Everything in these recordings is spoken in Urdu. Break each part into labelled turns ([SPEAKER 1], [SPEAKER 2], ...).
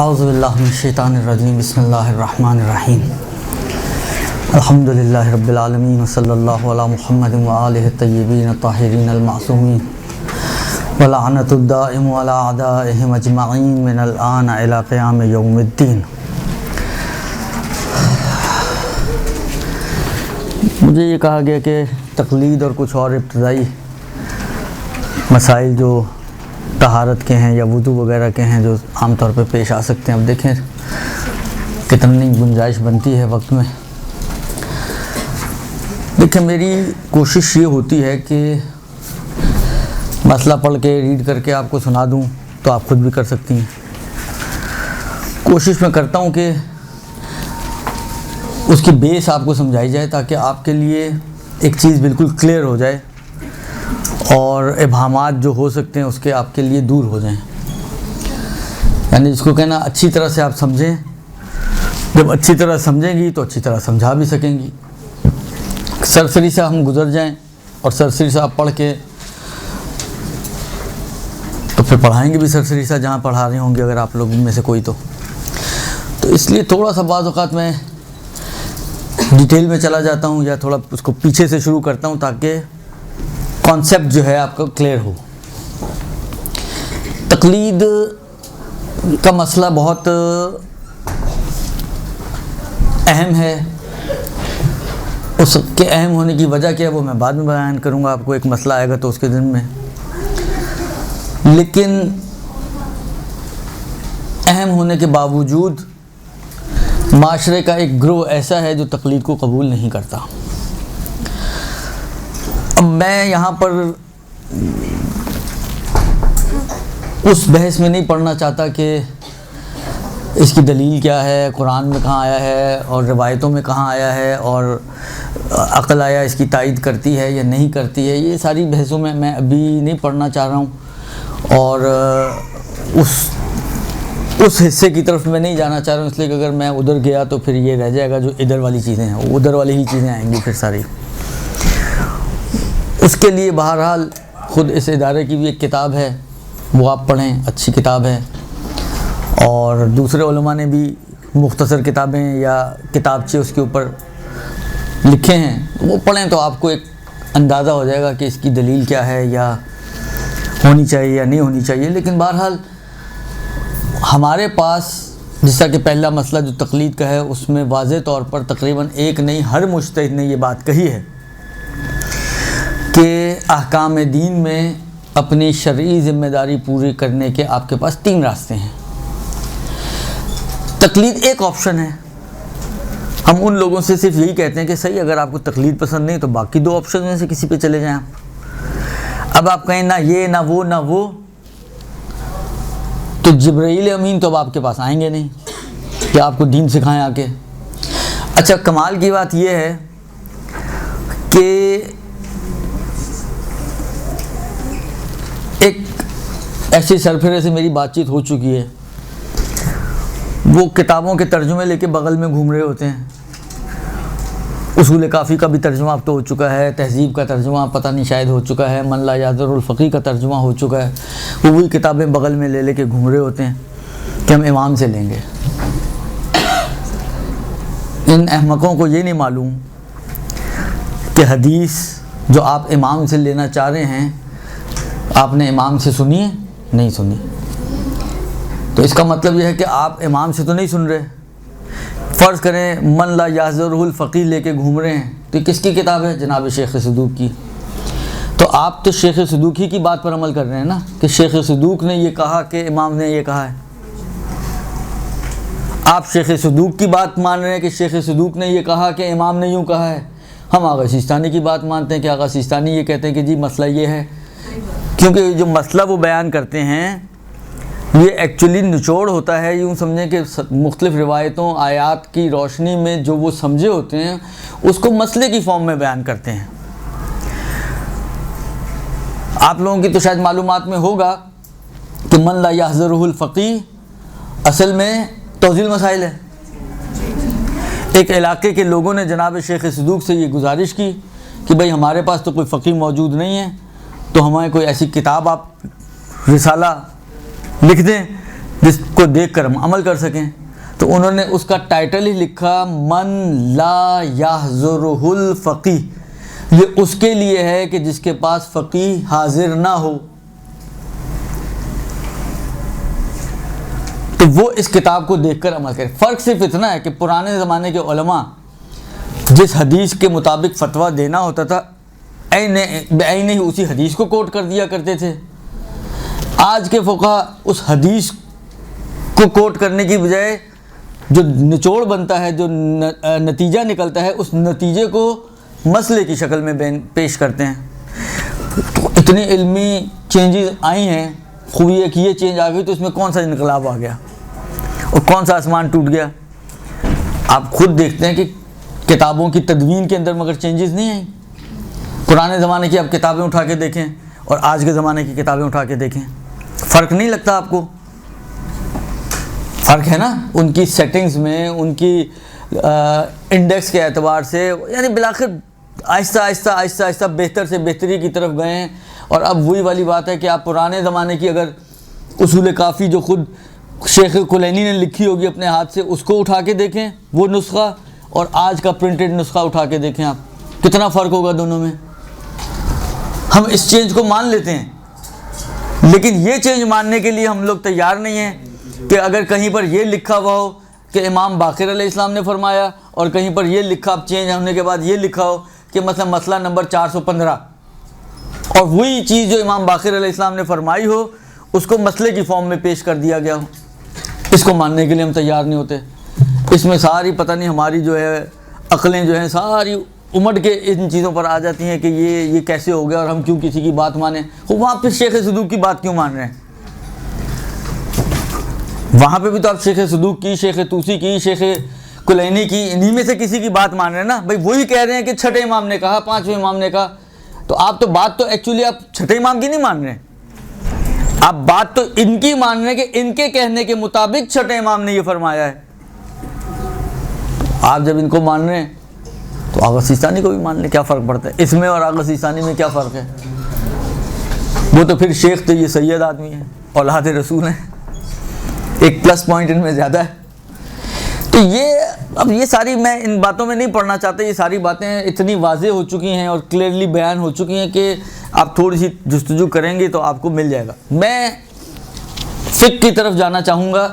[SPEAKER 1] اعوذ باللہ من الشیطان الرجیم بسم اللہ الرحمن الرحیم الحمدللہ رب العالمین وصلی اللہ علی محمد وآلہ الطیبین الطاہرین المعصومین ولعنت الدائم علی اعدائہم اجمعین من الآن الی قیام یوم الدین۔ مجھے یہ کہا گیا کہ تقلید اور کچھ اور ابتدائی مسائل جو طہارت کے ہیں یا وضو وغیرہ کے ہیں جو عام طور پہ پیش آ سکتے ہیں، اب دیکھیں کتنی گنجائش بنتی ہے وقت میں۔ دیکھیں میری کوشش یہ ہوتی ہے کہ مسئلہ پڑھ کے ریڈ کر کے آپ کو سنا دوں تو آپ خود بھی کر سکتی ہیں۔ کوشش میں کرتا ہوں کہ اس کی بیس آپ کو سمجھائی جائے تاکہ آپ کے لیے ایک چیز بالکل کلیئر ہو جائے اور ابہامات جو ہو سکتے ہیں اس کے آپ کے لیے دور ہو جائیں، یعنی جس کو کہنا اچھی طرح سے آپ سمجھیں۔ جب اچھی طرح سمجھیں گی تو اچھی طرح سمجھا بھی سکیں گی۔ سرسری سے ہم گزر جائیں اور سرسری سے آپ پڑھ کے تو پھر پڑھائیں گے بھی سرسری سے جہاں پڑھا رہے ہوں گے اگر آپ لوگ میں سے کوئی تو اس لیے تھوڑا سا بعض اوقات میں ڈیٹیل میں چلا جاتا ہوں یا تھوڑا اس کو پیچھے سے شروع کرتا ہوں تاکہ کانسیپٹ جو ہے آپ کا کلیئر ہو۔ تقلید کا مسئلہ بہت اہم ہے، اس کے اہم ہونے کی وجہ کیا ہے وہ میں بعد میں بیان کروں گا آپ کو، ایک مسئلہ آئے گا تو اس کے ذمہ میں۔ لیکن اہم ہونے کے باوجود معاشرے کا ایک گروہ ایسا ہے جو تقلید کو قبول نہیں کرتا۔ اب میں یہاں پر اس بحث میں نہیں پڑھنا چاہتا کہ اس کی دلیل کیا ہے، قرآن میں کہاں آیا ہے اور روایتوں میں کہاں آیا ہے اور عقل آیا اس کی تائید کرتی ہے یا نہیں کرتی ہے، یہ ساری بحثوں میں میں ابھی نہیں پڑھنا چاہ رہا ہوں اور اس حصے کی طرف میں نہیں جانا چاہ رہا ہوں، اس لیے کہ اگر میں ادھر گیا تو پھر یہ رہ جائے گا جو ادھر والی چیزیں ہیں، ادھر والی ہی چیزیں آئیں گی پھر ساری۔ اس کے لیے بہرحال خود اس ادارے کی بھی ایک کتاب ہے، وہ آپ پڑھیں، اچھی کتاب ہے، اور دوسرے علماء نے بھی مختصر کتابیں یا کتابچے اس کے اوپر لکھے ہیں، وہ پڑھیں تو آپ کو ایک اندازہ ہو جائے گا کہ اس کی دلیل کیا ہے یا ہونی چاہیے یا نہیں ہونی چاہیے۔ لیکن بہرحال ہمارے پاس جس طرح کہ پہلا مسئلہ جو تقلید کا ہے اس میں واضح طور پر تقریباً ایک نہیں ہر مجتہد نے یہ بات کہی ہے کہ احکام دین میں اپنی شرعی ذمہ داری پوری کرنے کے آپ کے پاس 3 راستے ہیں۔ تقلید ایک آپشن ہے۔ ہم ان لوگوں سے صرف یہی کہتے ہیں کہ صحیح اگر آپ کو تقلید پسند نہیں تو باقی 2 آپشن میں سے کسی پہ چلے جائیں آپ۔ اب آپ کہیں نہ یہ نہ وہ تو جبرائیل امین تو اب آپ کے پاس آئیں گے نہیں کہ آپ کو دین سکھائیں آ کے۔ اچھا کمال کی بات یہ ہے کہ ایک ایسی سرفرے سے میری بات چیت ہو چکی ہے، وہ کتابوں کے ترجمے لے کے بغل میں گھوم رہے ہوتے ہیں۔ اصول کافی کا بھی ترجمہ اب تو ہو چکا ہے، تہذیب کا ترجمہ پتہ نہیں شاید ہو چکا ہے، من لا یعذر الفقی کا ترجمہ ہو چکا ہے، وہ وہی کتابیں بغل میں لے کے گھوم رہے ہوتے ہیں کہ ہم امام سے لیں گے۔ ان احمقوں کو یہ نہیں معلوم کہ حدیث جو آپ امام سے لینا چاہ رہے ہیں آپ نے امام سے سنی ہے نہیں سنی، تو اس کا مطلب یہ ہے کہ آپ امام سے تو نہیں سن رہے۔ فرض کریں من لا یعذر الفقی لے کے گھوم رہے ہیں تو یہ کس کی کتاب ہے؟ جناب شیخ صدوق کی۔ تو آپ تو شیخ صدوق ہی کی بات پر عمل کر رہے ہیں نا کہ شیخ صدوق نے یہ کہا کہ امام نے یہ کہا ہے۔ آپ شیخ صدوق کی بات مان رہے ہیں کہ شیخ صدوق نے یہ کہا کہ امام نے یوں کہا ہے۔ ہم آغا سیستانی کی بات مانتے ہیں کہ آغا سیستانی یہ کہتے ہیں کہ جی مسئلہ یہ ہے، کیونکہ جو مسئلہ وہ بیان کرتے ہیں یہ ایکچولی نچوڑ ہوتا ہے، یوں سمجھیں کہ مختلف روایتوں آیات کی روشنی میں جو وہ سمجھے ہوتے ہیں اس کو مسئلے کی فارم میں بیان کرتے ہیں۔ آپ لوگوں کی تو شاید معلومات میں ہوگا کہ من لا یعذرہ الفقی اصل میں توضیح المسائل ہے۔ ایک علاقے کے لوگوں نے جناب شیخ صدوق سے یہ گزارش کی کہ بھئی ہمارے پاس تو کوئی فقی موجود نہیں ہے تو ہمیں کوئی ایسی کتاب آپ رسالہ لکھ دیں جس کو دیکھ کر ہم عمل کر سکیں. تو انہوں نے اس کا ٹائٹل ہی لکھا من لا یحضرہ الفقیہ. یہ اس کے لیے ہے کہ جس کے پاس فقیہ حاضر نہ ہو. تو وہ اس کتاب کو دیکھ کر عمل کرے. فرق صرف اتنا ہے کہ پرانے زمانے کے علماء جس حدیث کے مطابق فتویٰ دینا ہوتا تھا بعین ہی اسی حدیث کو کوٹ کر دیا کرتے تھے. آج کے فقہا اس حدیث کو کوٹ کرنے کی بجائے جو نچوڑ بنتا ہے، جو نتیجہ نکلتا ہے، اس نتیجے کو مسئلے کی شکل میں پیش کرتے ہیں. تو اتنی علمی چینجز آئی ہیں. خوبی ہے کہ یہ چینج آ گئی تو اس میں کون سا انقلاب آ گیا اور کون سا آسمان ٹوٹ گیا. آپ خود دیکھتے ہیں کہ کتابوں کی تدوین کے اندر مگر چینجز نہیں آئیں. پرانے زمانے کی آپ کتابیں اٹھا کے دیکھیں اور آج کے زمانے کی کتابیں اٹھا کے دیکھیں، فرق نہیں لگتا آپ کو؟ فرق ہے نا ان کی سیٹنگز میں، ان کی انڈیکس کے اعتبار سے. یعنی بالآخر آہستہ آہستہ آہستہ آہستہ بہتر سے بہتری کی طرف گئے ہیں. اور اب وہی والی بات ہے کہ آپ پرانے زمانے کی اگر اصول کافی جو خود شیخ کلینی نے لکھی ہوگی اپنے ہاتھ سے، اس کو اٹھا کے دیکھیں وہ نسخہ، اور آج کا پرنٹڈ نسخہ اٹھا کے دیکھیں آپ، کتنا فرق ہوگا دونوں میں. ہم اس چینج کو مان لیتے ہیں، لیکن یہ چینج ماننے کے لیے ہم لوگ تیار نہیں ہیں کہ اگر کہیں پر یہ لکھا ہوا ہو کہ امام باقر علیہ السلام نے فرمایا، اور کہیں پر یہ لکھا چینج ہونے کے بعد یہ لکھا ہو کہ مثلا مسئلہ نمبر 415، اور وہی چیز جو امام باقر علیہ السلام نے فرمائی ہو اس کو مسئلے کی فارم میں پیش کر دیا گیا ہو. اس کو ماننے کے لیے ہم تیار نہیں ہوتے. اس میں ساری پتہ نہیں ہماری جو ہے عقلیں جو ہیں ساری امٹ کے ان چیزوں پر آ جاتی ہیں کہ یہ کیسے ہو گیا اور ہم کیوں کسی کی بات مانیں. وہاں پہ شیخ صدوق کی بات کیوں مان رہے ہیں؟ وہاں پہ بھی تو آپ شیخ صدوق کی، شیخ طوسی کی، شیخ کلینی کی، انہی میں سے کسی کی بات مان رہے ہیں نا. بھائی وہی کہہ رہے ہیں کہ چھٹے امام نے کہا، پانچویں امام نے کہا. تو آپ تو بات تو ایکچولی آپ چھٹے امام کی نہیں مان رہے ہیں، آپ بات تو ان کی مان رہے ہیں کہ ان کے کہنے کے مطابق چھٹے امام نے یہ فرمایا ہے. آپ جب ان کو مان رہے ہیں تو آغا سیستانی کو بھی مان لیں، کیا فرق پڑتا ہے اس میں اور آغا سیستانی میں؟ کیا فرق ہے؟ وہ تو پھر شیخ تو یہ سید آدمی ہیں، اولاد رسول ہیں، ایک پلس پوائنٹ ان میں زیادہ ہے. تو اب یہ ساری میں ان باتوں میں نہیں پڑھنا چاہتا. یہ ساری باتیں اتنی واضح ہو چکی ہیں اور کلیئرلی بیان ہو چکی ہیں کہ آپ تھوڑی سی جستجو کریں گے تو آپ کو مل جائے گا. میں فقہ کی طرف جانا چاہوں گا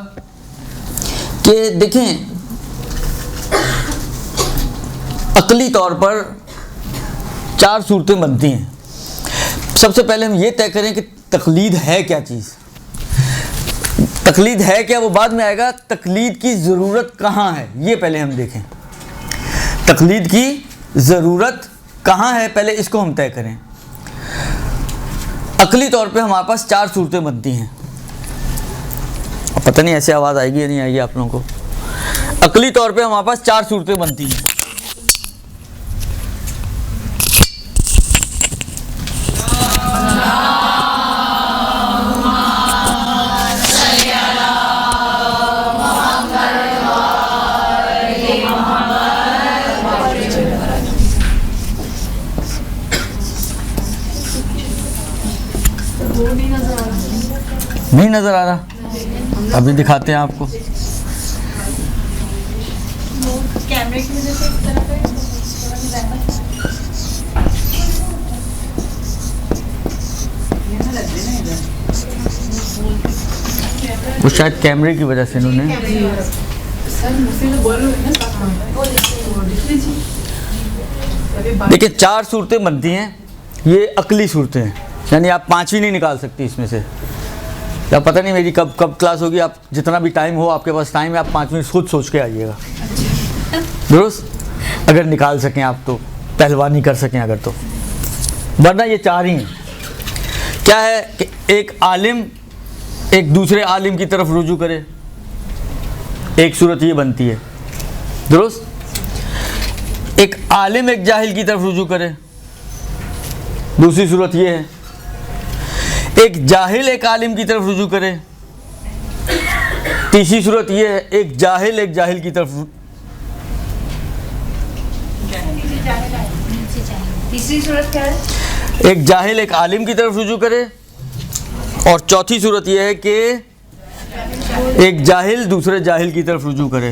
[SPEAKER 1] کہ دیکھیں عقلی طور پر 4 صورتیں بنتی ہیں. سب سے پہلے ہم یہ طے کریں کہ تقلید ہے کیا چیز. تقلید ہے کیا وہ بعد میں آئے گا. تقلید کی ضرورت کہاں ہے یہ پہلے ہم دیکھیں. تقلید کی ضرورت کہاں ہے پہلے اس کو ہم طے کریں. عقلی طور پہ ہمارے پاس 4 صورتیں بنتی ہیں. پتہ نہیں ایسے آواز آئے گی یا نہیں آئے گی آپ لوگوں کو. عقلی طور پہ ہمارے پاس 4 صورتیں بنتی ہیں. نہیں نظر آ رہا؟ ابھی دکھاتے ہیں آپ کو. وہ شاید کیمرے کی وجہ سے انہوں نے. دیکھیں 4 صورتیں بنتی ہیں. یہ عقلی صورتیں ہیں، یعنی آپ 5ویں نہیں نکال سکتی اس میں سے. یا پتہ نہیں میری کب کلاس ہوگی. آپ جتنا بھی ٹائم ہو آپ کے پاس ٹائم ہے، آپ 5 منٹ خود سوچ کے آئیے گا. درست؟ اگر نکال سکیں آپ تو، پہلوانی کر سکیں اگر تو، ورنہ یہ 4 ہی ہیں. کیا ہے کہ ایک عالم ایک دوسرے عالم کی طرف رجوع کرے، ایک صورت یہ بنتی ہے. درست؟ ایک عالم ایک جاہل کی طرف رجوع کرے، دوسری صورت یہ ہے. ایک جاہل ایک عالم کی طرف رجوع کرے، تیسری صورت یہ ہے ایک جاہل ایک جاہل کی طرف.
[SPEAKER 2] تیسری صورت کیا ہے؟
[SPEAKER 1] ایک جاہل ایک عالم کی طرف رجوع کرے، اور چوتھی صورت یہ ہے کہ ایک جاہل دوسرے جاہل کی طرف رجوع کرے.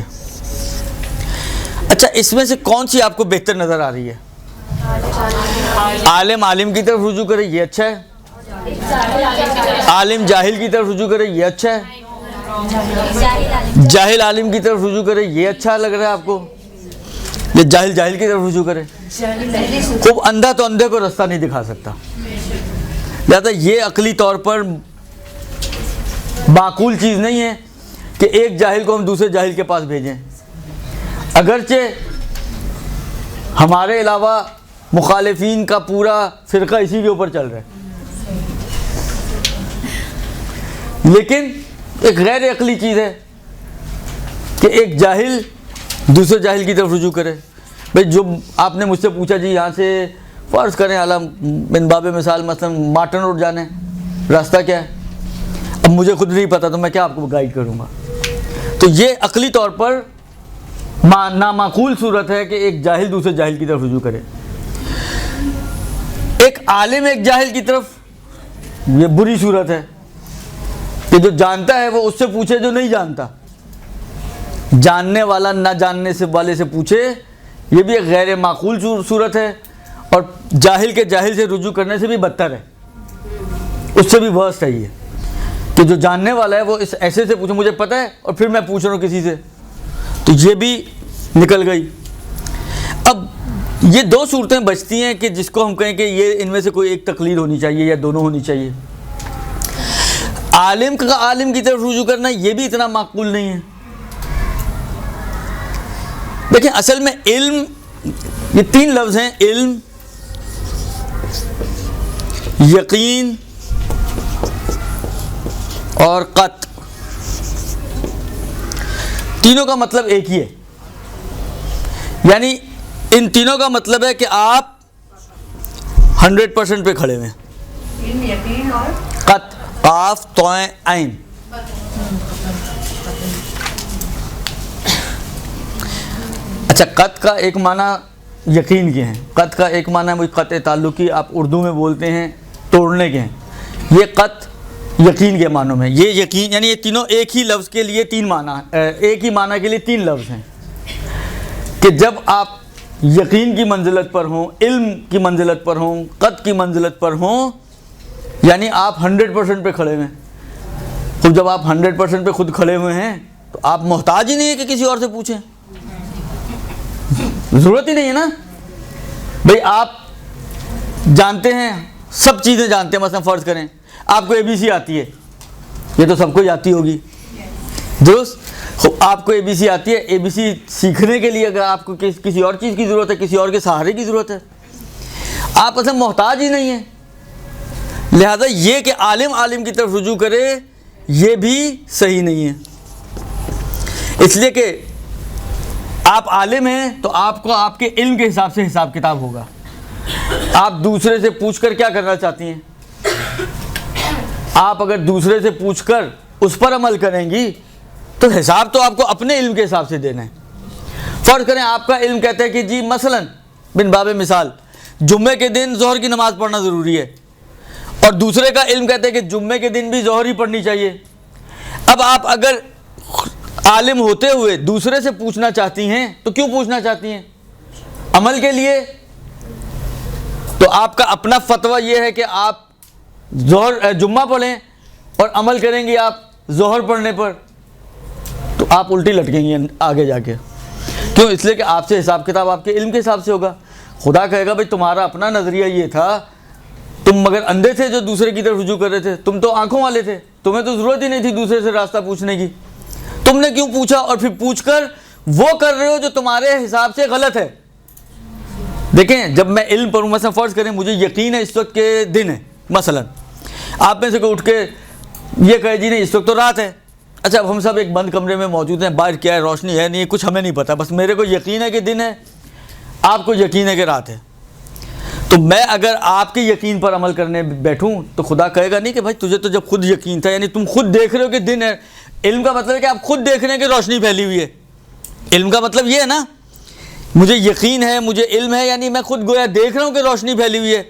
[SPEAKER 1] اچھا اس میں سے کون سی آپ کو بہتر نظر آ رہی ہے؟ عالم عالم کی طرف رجوع کرے یہ اچھا ہے. عالم جاہل کی طرف رجوع کرے یہ اچھا ہے. جاہل عالم کی طرف رجوع کرے یہ اچھا لگ رہا ہے آپ کو؟ یہ جاہل جاہل کی طرف رجوع کرے. خوب اندھا تو اندھے کو رستہ نہیں دکھا سکتا، لہذا یہ عقلی طور پر معقول چیز نہیں ہے کہ ایک جاہل کو ہم دوسرے جاہل کے پاس بھیجیں، اگرچہ ہمارے علاوہ مخالفین کا پورا فرقہ اسی کے اوپر چل رہا ہے، لیکن ایک غیر عقلی چیز ہے کہ ایک جاہل دوسرے جاہل کی طرف رجوع کرے. بھئی جو آپ نے مجھ سے پوچھا جی یہاں سے فرض کریں عالم بن باب مثال مثلا مارٹن روڈ جانا ہے، راستہ کیا ہے؟ اب مجھے خود نہیں پتا تو میں کیا آپ کو گائیڈ کروں گا؟ تو یہ عقلی طور پر نامعقول صورت ہے کہ ایک جاہل دوسرے جاہل کی طرف رجوع کرے. ایک عالم ایک جاہل کی طرف، یہ بری صورت ہے کہ جو جانتا ہے وہ اس سے پوچھے جو نہیں جانتا. جاننے والا نہ جاننے سے والے سے پوچھے، یہ بھی ایک غیر معقول صورت ہے، اور جاہل کے جاہل سے رجوع کرنے سے بھی بدتر ہے، اس سے بھی ورسٹ ہے یہ کہ جو جاننے والا ہے وہ اس ایسے سے پوچھے مجھے پتہ ہے اور پھر میں پوچھ رہا ہوں کسی سے، تو یہ بھی نکل گئی. اب یہ دو صورتیں بچتی ہیں کہ جس کو ہم کہیں کہ یہ ان میں سے کوئی ایک تقلید ہونی چاہیے یا دونوں ہونی چاہیے. عالم کا عالم کی طرف رجوع کرنا یہ بھی اتنا معقول نہیں ہے. دیکھیں اصل میں علم، یہ تین لفظ ہیں، علم، یقین اور قط، تینوں کا مطلب ایک ہی ہے. یعنی ان تینوں کا مطلب ہے کہ آپ 100% پہ کھڑے ہوئے ہیں.
[SPEAKER 2] علم، یقین اور
[SPEAKER 1] قط، قاف طوع عین. اچھا قط کا ایک معنی یقین کے ہیں، قط کا ایک معنی ہے قطع تعلقی، آپ اردو میں بولتے ہیں توڑنے کے ہیں. یہ قط یقین کے معنوں میں، یہ یقین یعنی یہ تینوں ایک ہی لفظ کے لیے تین معنی، ایک ہی معنی کے لیے تین لفظ ہیں کہ جب آپ یقین کی منزلت پر ہوں، علم کی منزلت پر ہوں، قط کی منزلت پر ہوں، یعنی آپ 100% پہ کھڑے ہوئے ہیں. خود جب آپ 100% پہ خود کھڑے ہوئے ہیں تو آپ محتاج ہی نہیں ہے کہ کسی اور سے پوچھیں، ضرورت ہی نہیں ہے نا. بھئی آپ جانتے ہیں، سب چیزیں جانتے ہیں. مثلا فرض کریں آپ کو ABC آتی ہے، یہ تو سب کو آتی ہوگی، درست؟ آپ کو ABC آتی ہے، ABC سیکھنے کے لیے اگر آپ کو کسی اور چیز کی ضرورت ہے، کسی اور کے سہارے کی ضرورت ہے، آپ اصلا محتاج ہی نہیں ہیں. لہذا یہ کہ عالم عالم کی طرف رجوع کرے یہ بھی صحیح نہیں ہے، اس لیے کہ آپ عالم ہیں تو آپ کو آپ کے علم کے حساب سے حساب کتاب ہوگا. آپ دوسرے سے پوچھ کر کیا کرنا چاہتی ہیں؟ آپ اگر دوسرے سے پوچھ کر اس پر عمل کریں گی تو حساب تو آپ کو اپنے علم کے حساب سے دینا ہے. فرض کریں آپ کا علم کہتا ہے کہ جی مثلا بن باب مثال جمعے کے دن ظہر کی نماز پڑھنا ضروری ہے، اور دوسرے کا علم کہتا ہے کہ جمعے کے دن بھی ظہر ہی پڑھنی چاہیے. اب آپ اگر عالم ہوتے ہوئے دوسرے سے پوچھنا چاہتی ہیں تو کیوں پوچھنا چاہتی ہیں؟ عمل کے لیے. تو آپ کا اپنا فتویٰ یہ ہے کہ آپ جمعہ پڑھیں اور عمل کریں گی آپ ظہر پڑھنے پر، تو آپ الٹی لٹکیں گی آگے جا کے. کیوں؟ اس لیے کہ آپ سے حساب کتاب آپ کے علم کے حساب سے ہوگا. خدا کہے گا بھائی تمہارا اپنا نظریہ یہ تھا، تم مگر اندھے تھے جو دوسرے کی طرف رجوع کر رہے تھے، تم تو آنکھوں والے تھے، تمہیں تو ضرورت ہی نہیں تھی دوسرے سے راستہ پوچھنے کی. تم نے کیوں پوچھا؟ اور پھر پوچھ کر وہ کر رہے ہو جو تمہارے حساب سے غلط ہے. دیکھیں جب میں علم پڑھوں، مثلا فرض کریں مجھے یقین ہے اس وقت کے دن ہے، مثلا آپ میں سے کوئی اٹھ کے یہ کہے جی نہیں اس وقت تو رات ہے. اچھا اب ہم سب ایک بند کمرے میں موجود ہیں، باہر کیا ہے، روشنی ہے نہیں ہے، کچھ ہمیں نہیں پتہ، بس میرے کو یقین ہے کہ دن ہے، آپ کو یقین ہے کہ رات ہے. تو میں اگر آپ کے یقین پر عمل کرنے بیٹھوں تو خدا کہے گا نہیں کہ بھائی تجھے تو جب خود یقین تھا، یعنی تم خود دیکھ رہے ہو کہ دن ہے. علم کا مطلب ہے کہ آپ خود دیکھ رہے ہیں کہ روشنی پھیلی ہوئی ہے. علم کا مطلب یہ ہے نا، مجھے یقین ہے، مجھے علم ہے، یعنی میں خود گویا دیکھ رہا ہوں کہ روشنی پھیلی ہوئی ہے،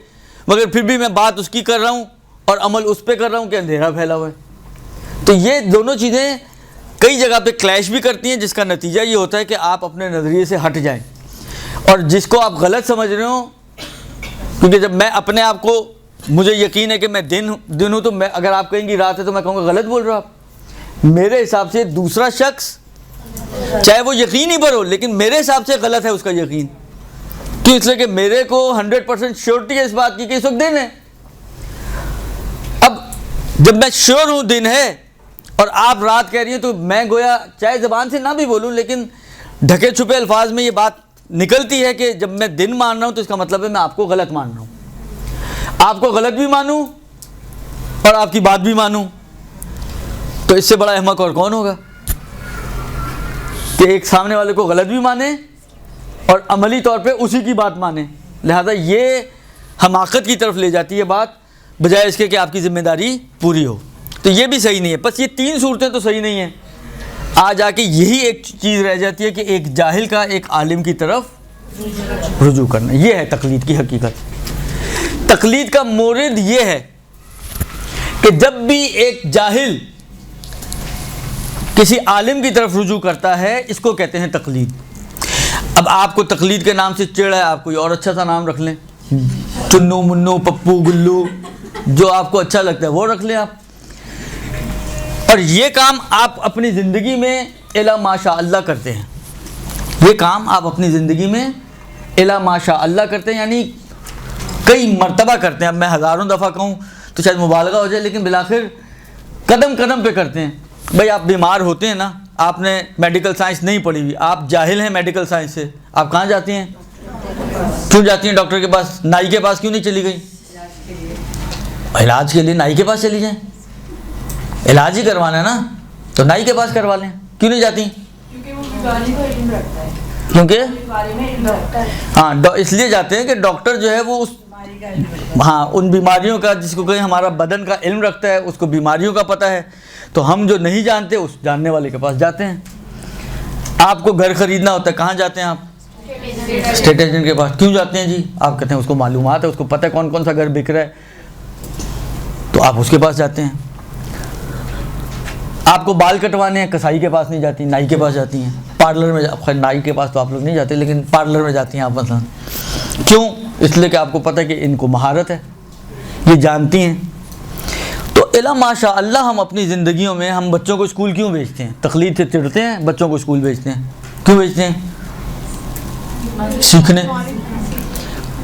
[SPEAKER 1] مگر پھر بھی میں بات اس کی کر رہا ہوں اور عمل اس پہ کر رہا ہوں کہ اندھیرا پھیلا ہوا ہے. تو یہ دونوں چیزیں کئی جگہ پہ کلیش بھی کرتی ہیں، جس کا نتیجہ یہ ہوتا ہے کہ آپ اپنے نظریے سے ہٹ جائیں، اور جس کو آپ غلط سمجھ رہے ہو، کیونکہ جب میں اپنے آپ کو، مجھے یقین ہے کہ میں دن ہوں، تو میں اگر آپ کہیں گی رات ہے تو میں کہوں گا غلط بول رہے ہو آپ. میرے حساب سے دوسرا شخص چاہے وہ یقین ہی پر ہو، لیکن میرے حساب سے غلط ہے اس کا یقین. کیوں؟ اس لیے کہ میرے کو 100% شیورٹی ہے اس بات کی کہ اس وقت دن ہے. اب جب میں شیور ہوں دن ہے اور آپ رات کہہ رہی ہیں، تو میں گویا چاہے زبان سے نہ بھی بولوں لیکن ڈھکے چھپے الفاظ میں یہ بات نکلتی ہے کہ جب میں دن مان رہا ہوں تو اس کا مطلب ہے میں آپ کو غلط مان رہا ہوں. آپ کو غلط بھی مانوں اور آپ کی بات بھی مانوں، تو اس سے بڑا احمق اور کون ہوگا کہ ایک سامنے والے کو غلط بھی مانے اور عملی طور پہ اسی کی بات مانے. لہذا یہ حماقت کی طرف لے جاتی ہے بات، بجائے اس کے کہ آپ کی ذمہ داری پوری ہو. تو یہ بھی صحیح نہیں ہے. بس یہ 3 صورتیں تو صحیح نہیں ہیں. آج آ کے یہی ایک چیز رہ جاتی ہے کہ ایک جاہل کا ایک عالم کی طرف رجوع کرنا. یہ ہے تقلید کی حقیقت. تقلید کا مورد یہ ہے کہ جب بھی ایک جاہل کسی عالم کی طرف رجوع کرتا ہے، اس کو کہتے ہیں تقلید. اب آپ کو تقلید کے نام سے چڑ ہے، آپ کوئی اور اچھا سا نام رکھ لیں، چنو منو پپو گلو، جو آپ کو اچھا لگتا ہے وہ رکھ لیں آپ. اور یہ کام آپ اپنی زندگی میں الا ماشاء اللہ کرتے ہیں. یہ کام آپ اپنی زندگی میں الا ماشاء اللہ کرتے ہیں، یعنی کئی مرتبہ کرتے ہیں. اب میں ہزاروں دفعہ کہوں تو شاید مبالغہ ہو جائے، لیکن بالآخر قدم قدم پہ کرتے ہیں. بھائی آپ بیمار ہوتے ہیں نا، آپ نے میڈیکل سائنس نہیں پڑھی ہوئی، آپ جاہل ہیں میڈیکل سائنس سے، آپ کہاں جاتی ہیں؟ کیوں جاتی ہیں ڈاکٹر کے پاس؟ نائی کے پاس کیوں نہیں چلی گئی؟ علاج کے لیے نائی کے پاس چلی جائیں. علاج ہی کروانا ہے نا، تو نائی کے پاس کروا لیں. کیوں نہیں جاتی؟
[SPEAKER 2] کیونکہ وہ بیماری کا علم رکھتا ہے.
[SPEAKER 1] کیونکہ
[SPEAKER 2] بیماری میں علم رکھتا ہے.
[SPEAKER 1] ہاں، اس لیے جاتے ہیں کہ ڈاکٹر جو ہے وہ اس
[SPEAKER 2] بیماری کا علم رکھتا ہے.
[SPEAKER 1] ہاں ان بیماریوں کا، جس کو کہیں ہمارا بدن کا علم رکھتا ہے، اس کو بیماریوں کا پتہ ہے. تو ہم جو نہیں جانتے اس جاننے والے کے پاس جاتے ہیں. آپ کو گھر خریدنا ہوتا ہے، کہاں جاتے ہیں آپ؟ اسٹیٹ ایجنٹ کے پاس. کیوں جاتے ہیں جی؟ آپ کہتے ہیں اس کو معلومات ہے، اس کو پتہ ہے کون کون سا گھر بک رہا ہے، تو آپ اس کے پاس جاتے ہیں. آپ کو بال کٹوانے ہیں، کسائی کے پاس نہیں جاتی، نائی کے پاس جاتی ہیں. پارلر میں خیر نائی کے پاس تو آپ لوگ نہیں جاتے، لیکن پارلر میں جاتی ہیں آپ مثلا. کیوں؟ اس لیے کہ آپ کو پتہ ہے کہ ان کو مہارت ہے، یہ جانتی ہیں. تو الا ماشاء اللہ ہم اپنی زندگیوں میں، ہم بچوں کو اسکول کیوں بھیجتے ہیں؟ تقلید سے چڑھتے ہیں، بچوں کو اسکول بھیجتے ہیں. کیوں بھیجتے ہیں؟ سیکھنے.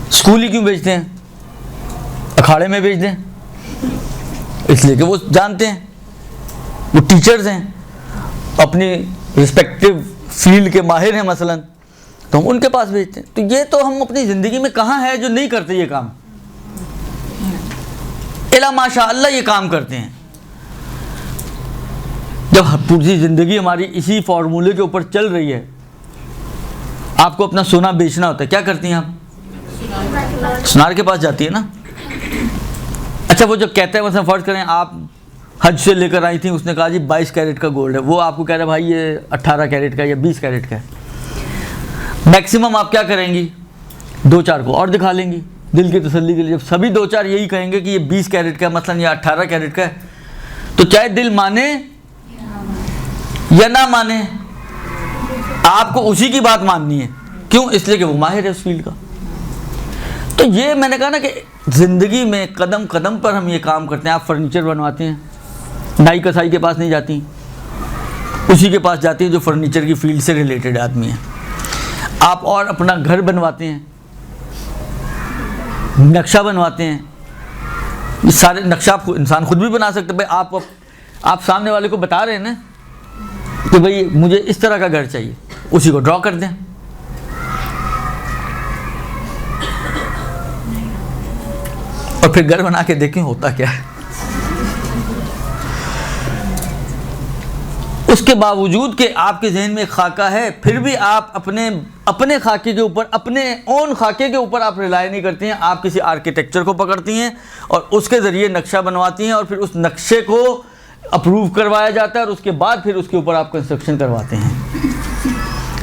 [SPEAKER 1] اسکول ہی کیوں بھیجتے ہیں؟ اکھاڑے میں بھیج دیں. اس لیے کہ وہ جانتے ہیں، وہ ٹیچرز ہیں، اپنی رسپیکٹیو فیلڈ کے ماہر ہیں مثلا، تو ہم ان کے پاس بھیجتے ہیں. تو یہ تو ہم اپنی زندگی میں کہاں ہے جو نہیں کرتے یہ کام؟ الا ماشاء اللہ یہ کام کرتے ہیں. جب پوری زندگی ہماری اسی فارمولے کے اوپر چل رہی ہے، آپ کو اپنا سونا بیچنا ہوتا ہے، کیا کرتی ہیں آپ؟ سنار کے پاس جاتی ہے نا. اچھا وہ جو کہتا ہے مثلا فرض کریں آپ حج سے لے کر آئی تھیں، اس نے کہا جی 22 کیرٹ کا گولڈ ہے، وہ آپ کو کہہ رہا ہے بھائی یہ 18 کیرٹ کا یا 20 کیرٹ کا ہے. میکسیمم آپ کیا کریں گی؟ 2-4 کو اور دکھا لیں گی دل کی تسلی کے لیے. جب سبھی 2-4 یہی کہیں گے کہ یہ 20 کیرٹ کا ہے مثلا یا 18 کیرٹ کا ہے، تو چاہے دل مانے یا نہ مانے، آپ کو اسی کی بات ماننی ہے. کیوں؟ اس لیے کہ وہ ماہر ہے اس فیلڈ کا. تو یہ میں نے کہا نا کہ زندگی میں قدم قدم پر ہم یہ کام کرتے ہیں. آپ فرنیچر بنواتے ہیں، نائی کسائی کے پاس نہیں جاتی، اسی کے پاس جاتی ہیں جو فرنیچر کی فیلڈ سے ریلیٹڈ آدمی ہیں. آپ اور اپنا گھر بنواتے ہیں، نقشہ بنواتے ہیں. یہ سارے نقشہ انسان خود بھی بنا سکتے. بھائی آپ سامنے والے کو بتا رہے ہیں نا کہ بھائی مجھے اس طرح کا گھر چاہیے، اسی کو ڈرا کر دیں. اور پھر گھر بنا کے دیکھیں ہوتا کیا ہے. اس کے باوجود کہ آپ کے ذہن میں ایک خاکہ ہے، پھر بھی آپ اپنے خاکے کے اوپر، اپنے اون خاکے کے اوپر آپ ریلائی نہیں کرتی ہیں. آپ کسی آرکیٹیکچر کو پکڑتی ہیں اور اس کے ذریعے نقشہ بنواتی ہیں، اور پھر اس نقشے کو اپروو کروایا جاتا ہے، اور اس کے بعد پھر اس کے اوپر آپ کنسٹرکشن کرواتے ہیں.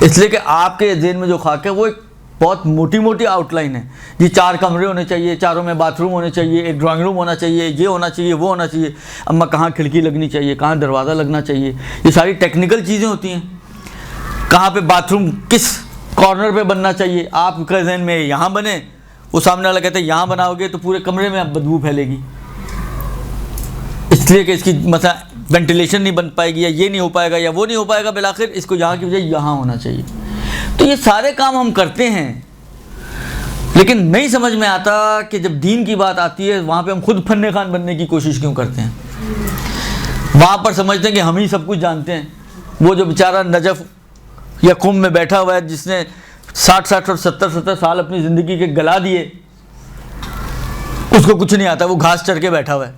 [SPEAKER 1] اس لیے کہ آپ کے ذہن میں جو خاکہ ہے وہ ایک بہت موٹی موٹی آؤٹ لائن ہے. یہ 4 کمرے ہونے چاہیے, چاروں میں باتھ روم ہونے چاہیے, ایک ڈرائنگ روم ہونا چاہیے, یہ ہونا چاہیے, وہ ہونا چاہیے, اما کہاں کھڑکی لگنی چاہیے, کہاں دروازہ لگنا چاہیے, یہ ساری ٹیکنیکل چیزیں ہوتی ہیں. کہاں پہ باتھ روم کس کارنر پہ بننا چاہیے, آپ کے ذہن میں یہاں بنے, وہ سامنے والا کہتے ہیں یہاں بناؤ گے تو پورے کمرے میں بدبو پھیلے گی, اس لیے کہ اس کی مثلا وینٹیلیشن نہیں بن پائے گی, یا یہ نہیں ہو پائے گا, یا وہ نہیں ہو پائے گا, بالآخر اس کو یہاں کی بجائے یہاں ہونا چاہیے. تو یہ سارے کام ہم کرتے ہیں, لیکن نہیں سمجھ میں آتا کہ جب دین کی بات آتی ہے وہاں پہ ہم خود فن خان بننے کی کوشش کیوں کرتے ہیں. وہاں پر سمجھتے ہیں کہ ہم ہی سب کچھ جانتے ہیں. وہ جو بیچارہ نجف یا قم میں بیٹھا ہوا ہے جس نے 60 اور 70 سال اپنی زندگی کے گلا دیے, اس کو کچھ نہیں آتا, وہ گھاس چر کے بیٹھا ہوا ہے.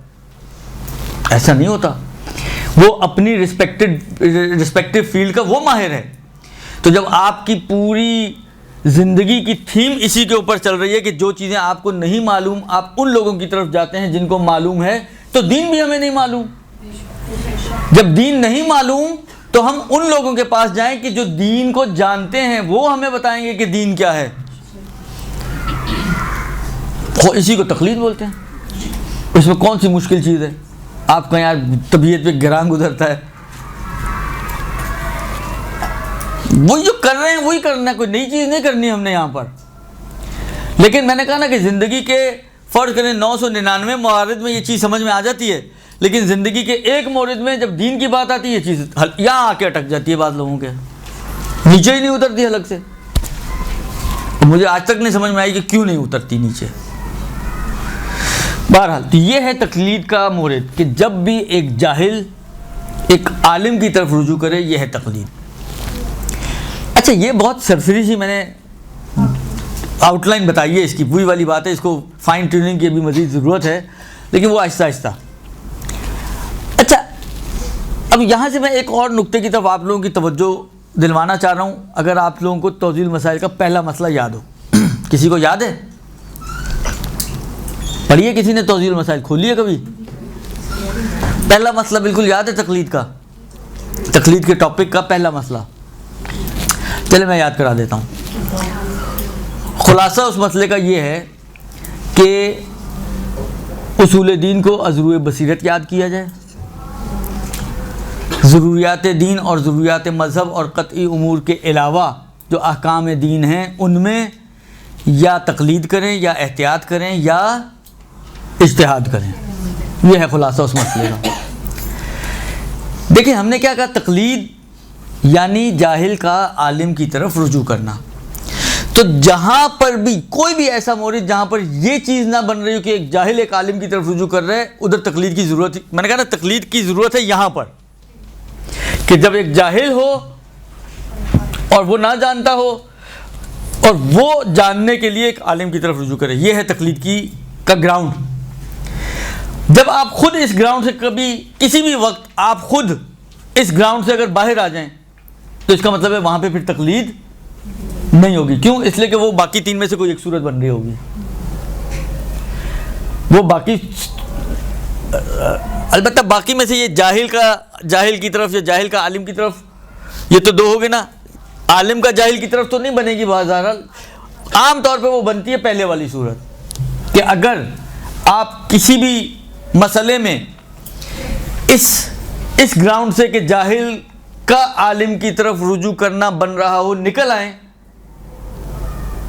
[SPEAKER 1] ایسا نہیں ہوتا, وہ اپنی رسپیکٹو فیلڈ کا وہ ماہر ہے. تو جب آپ کی پوری زندگی کی تھیم اسی کے اوپر چل رہی ہے کہ جو چیزیں آپ کو نہیں معلوم آپ ان لوگوں کی طرف جاتے ہیں جن کو معلوم ہے, تو دین بھی ہمیں نہیں معلوم. جب دین نہیں معلوم تو ہم ان لوگوں کے پاس جائیں کہ جو دین کو جانتے ہیں, وہ ہمیں بتائیں گے کہ دین کیا ہے. اسی کو تقلید بولتے ہیں. اس میں کون سی مشکل چیز ہے؟ آپ کا یار طبیعت پہ گراں گزرتا ہے, وہی جو کر رہے ہیں وہی کرنا ہے, کوئی نئی چیز نہیں کرنی ہم نے یہاں پر. لیکن میں نے کہا نا کہ زندگی کے فرض کریں 999 موارد میں یہ چیز سمجھ میں آ جاتی ہے, لیکن زندگی کے ایک مورد میں جب دین کی بات آتی ہے یہ چیز یہاں آ کے اٹک جاتی ہے. بعض لوگوں کے نیچے ہی نہیں اترتی حلق سے. مجھے آج تک نہیں سمجھ میں آئی کہ کیوں نہیں اترتی نیچے. بہرحال تو یہ ہے تقلید کا مورد کہ جب بھی ایک جاہل ایک عالم کی طرف رجوع کرے, یہ ہے تقلید. اچھا, یہ بہت سرسری سی میں نے آؤٹ لائن بتائی ہے, اس کی وہی والی بات ہے, اس کو فائن ٹیوننگ کی بھی مزید ضرورت ہے, لیکن وہ آہستہ آہستہ. اچھا, اب یہاں سے میں ایک اور نقطے کی طرف آپ لوگوں کی توجہ دلوانا چاہ رہا ہوں. اگر آپ لوگوں کو توضیح المسائل کا پہلا مسئلہ یاد ہو, کسی کو یاد ہے؟ پڑھی ہے کسی نے توضیح المسائل؟ کھولی ہے کبھی؟ پہلا مسئلہ بالکل یاد ہے تقلید کا, تقلید کے ٹاپک کا پہلا مسئلہ؟ چلے میں یاد کرا دیتا ہوں. خلاصہ اس مسئلے کا یہ ہے کہ اصول دین کو از روئے بصیرت یاد کیا جائے. ضروریات دین اور ضروریات مذہب اور قطعی امور کے علاوہ جو احکام دین ہیں ان میں یا تقلید کریں یا احتیاط کریں یا اجتہاد کریں. یہ ہے خلاصہ اس مسئلے کا. دیکھیں, ہم نے کیا کہا, تقلید یعنی جاہل کا عالم کی طرف رجوع کرنا. تو جہاں پر بھی کوئی بھی ایسا مورد جہاں پر یہ چیز نہ بن رہی ہو کہ ایک جاہل ایک عالم کی طرف رجوع کر رہے ہے, ادھر تقلید کی ضرورت. میں نے کہا نا تقلید کی ضرورت ہے یہاں پر, کہ جب ایک جاہل ہو اور وہ نہ جانتا ہو اور وہ جاننے کے لیے ایک عالم کی طرف رجوع کرے. یہ ہے تقلید کا گراؤنڈ. جب آپ خود اس گراؤنڈ سے کبھی کسی بھی وقت آپ خود اس گراؤنڈ سے اگر باہر آ جائیں تو اس کا مطلب ہے وہاں پہ پھر تقلید نہیں ہوگی. کیوں؟ اس لیے کہ وہ باقی 3 میں سے کوئی ایک صورت بن رہی ہوگی. وہ باقی البتہ باقی میں سے یہ جاہل کی طرف یا جاہل کا عالم کی طرف, یہ تو 2 ہو گئے نا. عالم کا جاہل کی طرف تو نہیں بنے گی بہرحال. عام طور پہ وہ بنتی ہے پہلے والی صورت کہ اگر آپ کسی بھی مسئلے میں اس گراؤنڈ سے کہ جاہل کا عالم کی طرف رجوع کرنا بن رہا ہو نکل آئیں,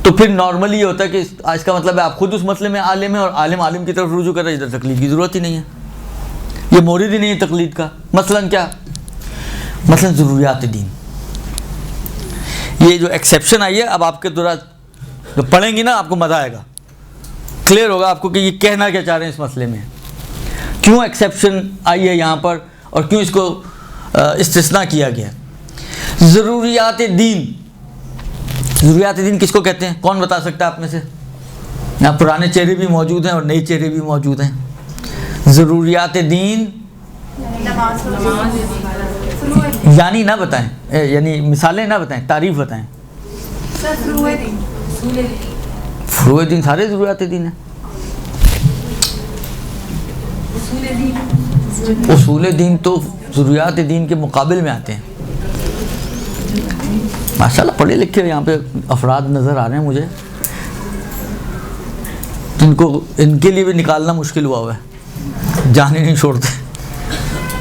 [SPEAKER 1] تو پھر نارملی یہ ہوتا ہے کہ اس کا مطلب ہے آپ خود اس مسئلے میں عالم ہیں اور عالم کی طرف رجوع کر رہے ہیں. ادھر تقلید کی ضرورت ہی نہیں ہے, یہ مورد ہی نہیں ہے تقلید کا. مثلاً کیا؟ مثلاً ضروریات دین. یہ جو ایکسیپشن آئی ہے, اب آپ کے دوران جو پڑھیں گی نا آپ کو مزہ آئے گا, کلیئر ہوگا آپ کو کہ یہ کہنا کیا چاہ رہے ہیں اس مسئلے میں, کیوں ایکسیپشن آئی ہے یہاں پر اور کیوں اس کو استثناء کیا گیا. ضروریات دین. ضروریات دین کس کو کہتے ہیں؟ کون بتا سکتا ہے آپ میں سے؟ یہاں پرانے چہرے بھی موجود ہیں اور نئے چہرے بھی موجود ہیں. ضروریات دین یعنی نہ بتائیں, یعنی مثالیں نہ بتائیں, تعریف بتائیں. فروع دین سارے ضروریات دین ہیں. اصول دین تو ضروریات دین کے مقابل میں آتے ہیں. ماشاء اللہ پڑھے لکھے یہاں پہ افراد نظر آ رہے ہیں مجھے، جن کو ان کے لیے بھی نکالنا مشکل ہوا ہے، جان ہی نہیں چھوڑتے.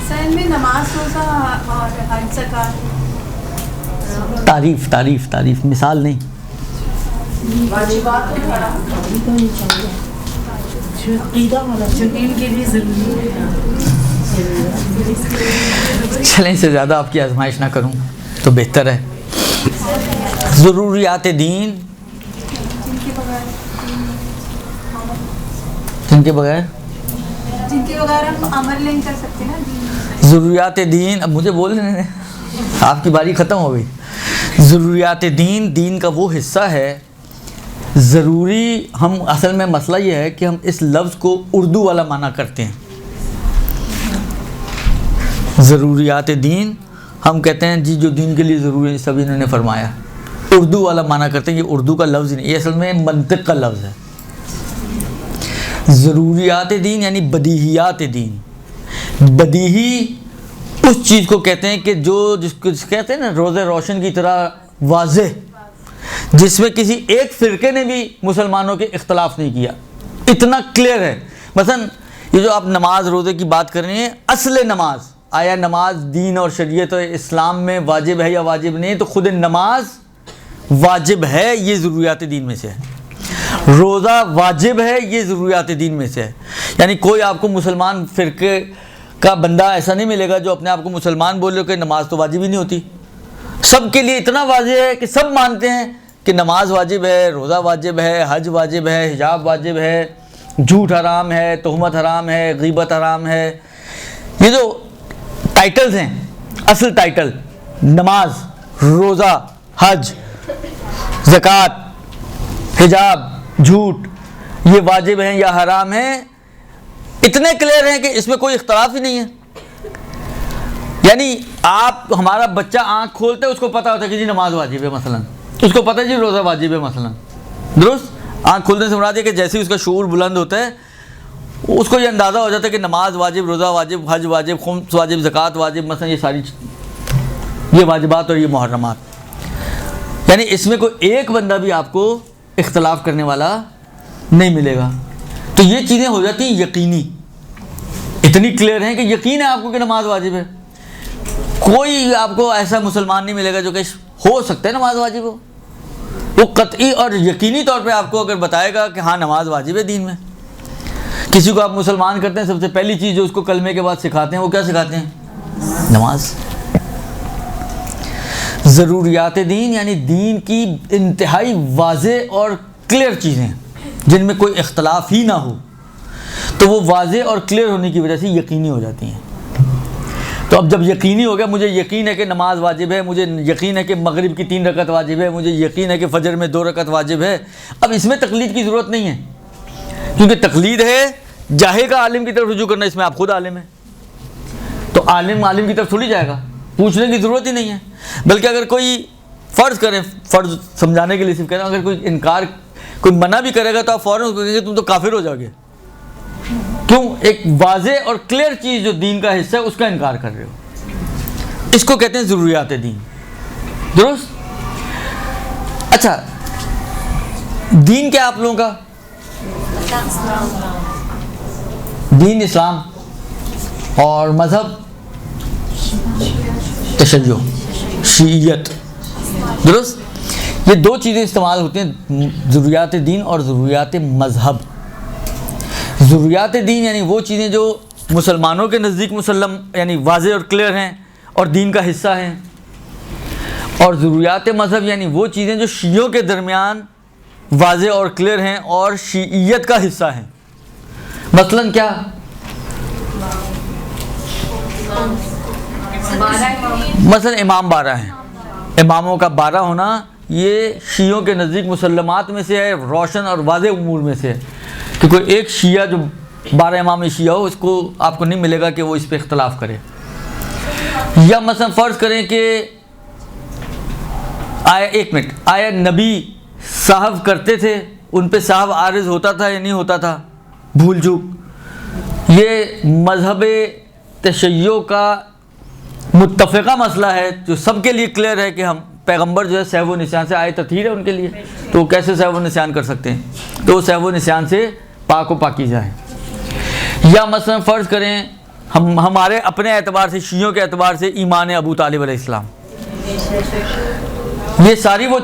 [SPEAKER 3] سین میں نماز، روزہ اور حج زکات،
[SPEAKER 1] تعریف تعریف تعریف، مثال نہیں.
[SPEAKER 3] واجبات جو دین کے لیے ضروری ہے.
[SPEAKER 1] چلیں اس سے زیادہ آپ کی آزمائش نہ کروں تو بہتر ہے. ضروریات دین جن کے بغیر
[SPEAKER 3] ہم عمل نہیں کر سکتے نا دین.
[SPEAKER 1] ضروریات دین، اب مجھے بول رہے ہیں، آپ کی باری ختم ہو گئی. ضروریات دین، دین کا وہ حصہ ہے ضروری. ہم اصل میں مسئلہ یہ ہے کہ ہم اس لفظ کو اردو والا معنی کرتے ہیں. ضروریات دین ہم کہتے ہیں جی جو دین کے لیے ضروری ہے، سب انہوں نے فرمایا. اردو والا معنی کرتے ہیں، یہ اردو کا لفظ نہیں، یہ اصل میں منطق کا لفظ ہے. ضروریات دین یعنی بدیہیات دین. بدیہی اس چیز کو کہتے ہیں کہ جو جس کو کہتے ہیں نا روز روشن کی طرح واضح، جس میں کسی ایک فرقے نے بھی مسلمانوں کے اختلاف نہیں کیا، اتنا کلیئر ہے. مثلا یہ جو آپ نماز روزے کی بات کر رہے ہیں، اصل نماز، آیا نماز دین اور شریعت اور اسلام میں واجب ہے یا واجب نہیں؟ تو خود نماز واجب ہے، یہ ضروریات دین میں سے ہے. روزہ واجب ہے، یہ ضروریات دین میں سے ہے. یعنی کوئی آپ کو مسلمان فرقے کا بندہ ایسا نہیں ملے گا جو اپنے آپ کو مسلمان بولے کہ نماز تو واجب ہی نہیں ہوتی. سب کے لیے اتنا واضح ہے کہ سب مانتے ہیں کہ نماز واجب ہے، روزہ واجب ہے، حج واجب ہے، حجاب واجب ہے، جھوٹ حرام ہے، تہمت حرام ہے، غیبت حرام ہے. یہ جو ٹائٹلز ہیں، اصل ٹائٹل نماز، روزہ، حج، زکوٰۃ، حجاب، جھوٹ، یہ واجب ہیں یا حرام ہیں، اتنے کلیئر ہیں کہ اس میں کوئی اختلاف ہی نہیں ہے. یعنی آپ ہمارا بچہ آنکھ کھولتے اس کو پتہ ہوتا ہے کہ جی نماز واجب ہے، مثلا اس کو پتہ ہے جی روزہ واجب ہے، مثلا درست. آنکھ کھولنے سے مراد ہے کہ جیسے ہی اس کا شعور بلند ہوتا ہے اس کو یہ اندازہ ہو جاتا ہے کہ نماز واجب، روزہ واجب، حج واجب، خمس واجب، زکوٰۃ واجب، مثلا یہ ساری یہ واجبات اور یہ محرمات. یعنی اس میں کوئی ایک بندہ بھی آپ کو اختلاف کرنے والا نہیں ملے گا. تو یہ چیزیں ہو جاتی ہیں یقینی، اتنی کلیئر ہیں کہ یقین ہے آپ کو کہ نماز واجب ہے. کوئی آپ کو ایسا مسلمان نہیں ملے گا جو کہ ہو سکتا ہے نماز واجب ہو. وہ قطعی اور یقینی طور پہ آپ کو اگر بتائے گا کہ ہاں نماز واجب ہے دین میں. کسی کو آپ مسلمان کرتے ہیں، سب سے پہلی چیز جو اس کو کلمے کے بعد سکھاتے ہیں وہ کیا سکھاتے ہیں؟ نماز. ضروریات دین یعنی دین کی انتہائی واضح اور کلیئر چیزیں جن میں کوئی اختلاف ہی نہ ہو، تو وہ واضح اور کلیئر ہونے کی وجہ سے یقینی ہو جاتی ہیں. تو اب جب یقینی ہو گیا، مجھے یقین ہے کہ نماز واجب ہے، مجھے یقین ہے کہ مغرب کی 3 رکعت واجب ہے، مجھے یقین ہے کہ فجر میں 2 رکعت واجب ہے، اب اس میں تقلید کی ضرورت نہیں ہے. کیونکہ تقلید ہے جاہل کا عالم کی طرف رجوع کرنا، اس میں آپ خود عالم ہیں، تو عالم کی طرف تھوڑی جائے گا، پوچھنے کی ضرورت ہی نہیں ہے. بلکہ اگر کوئی فرض کرے، فرض سمجھانے کے لیے صرف کہہ رہا ہوں، اگر کوئی انکار، کوئی منع بھی کرے گا تو آپ فوراً کہیں گے تم تو کافر ہو جاؤ گے. کیوں؟ ایک واضح اور کلیئر چیز جو دین کا حصہ ہے اس کا انکار کر رہے ہو. اس کو کہتے ہیں ضروریات دین. درست. اچھا، دین کیا آپ لوگوں کا؟ دین اسلام، اور مذہب تشیع، شیعیت. درست. یہ 2 چیزیں استعمال ہوتی ہیں، ضروریات دین اور ضروریات مذہب. ضروریات دین یعنی وہ چیزیں جو مسلمانوں کے نزدیک مسلم یعنی واضح اور کلیئر ہیں اور دین کا حصہ ہیں، اور ضروریات مذہب یعنی وہ چیزیں جو شیعوں کے درمیان واضح اور کلیئر ہیں اور شیعیت کا حصہ ہیں. مثلاً کیا؟ مثلاً امام 12 ہیں، اماموں کا 12 ہونا یہ شیعوں کے نزدیک مسلمات میں سے ہے، روشن اور واضح امور میں سے ہے. کہ کوئی ایک شیعہ جو 12 امام شیعہ ہو، اس کو آپ کو نہیں ملے گا کہ وہ اس پہ اختلاف کرے. یا مثلا فرض کریں کہ آیا نبی صاحب کرتے تھے، ان پہ صاحب عارض ہوتا تھا یا نہیں ہوتا تھا، بھول چوک. یہ مذہب تشیع کا متفقہ مسئلہ ہے جو سب کے لیے کلیئر ہے کہ ہم پیغمبر جو ہے سہو و نسیان سے آئے تطہیر ہے ان کے لیے، تو وہ کیسے سہو و نسیان کر سکتے ہیں؟ تو وہ سہو و نسیان سے پاک و پاکیزہ ہیں۔ یا مثلا فرض کریں ہمارے اپنے اعتبار سے، شیعوں کے اعتبار سے ایمان ابو طالب علیہ السلام، یہ ساری وہ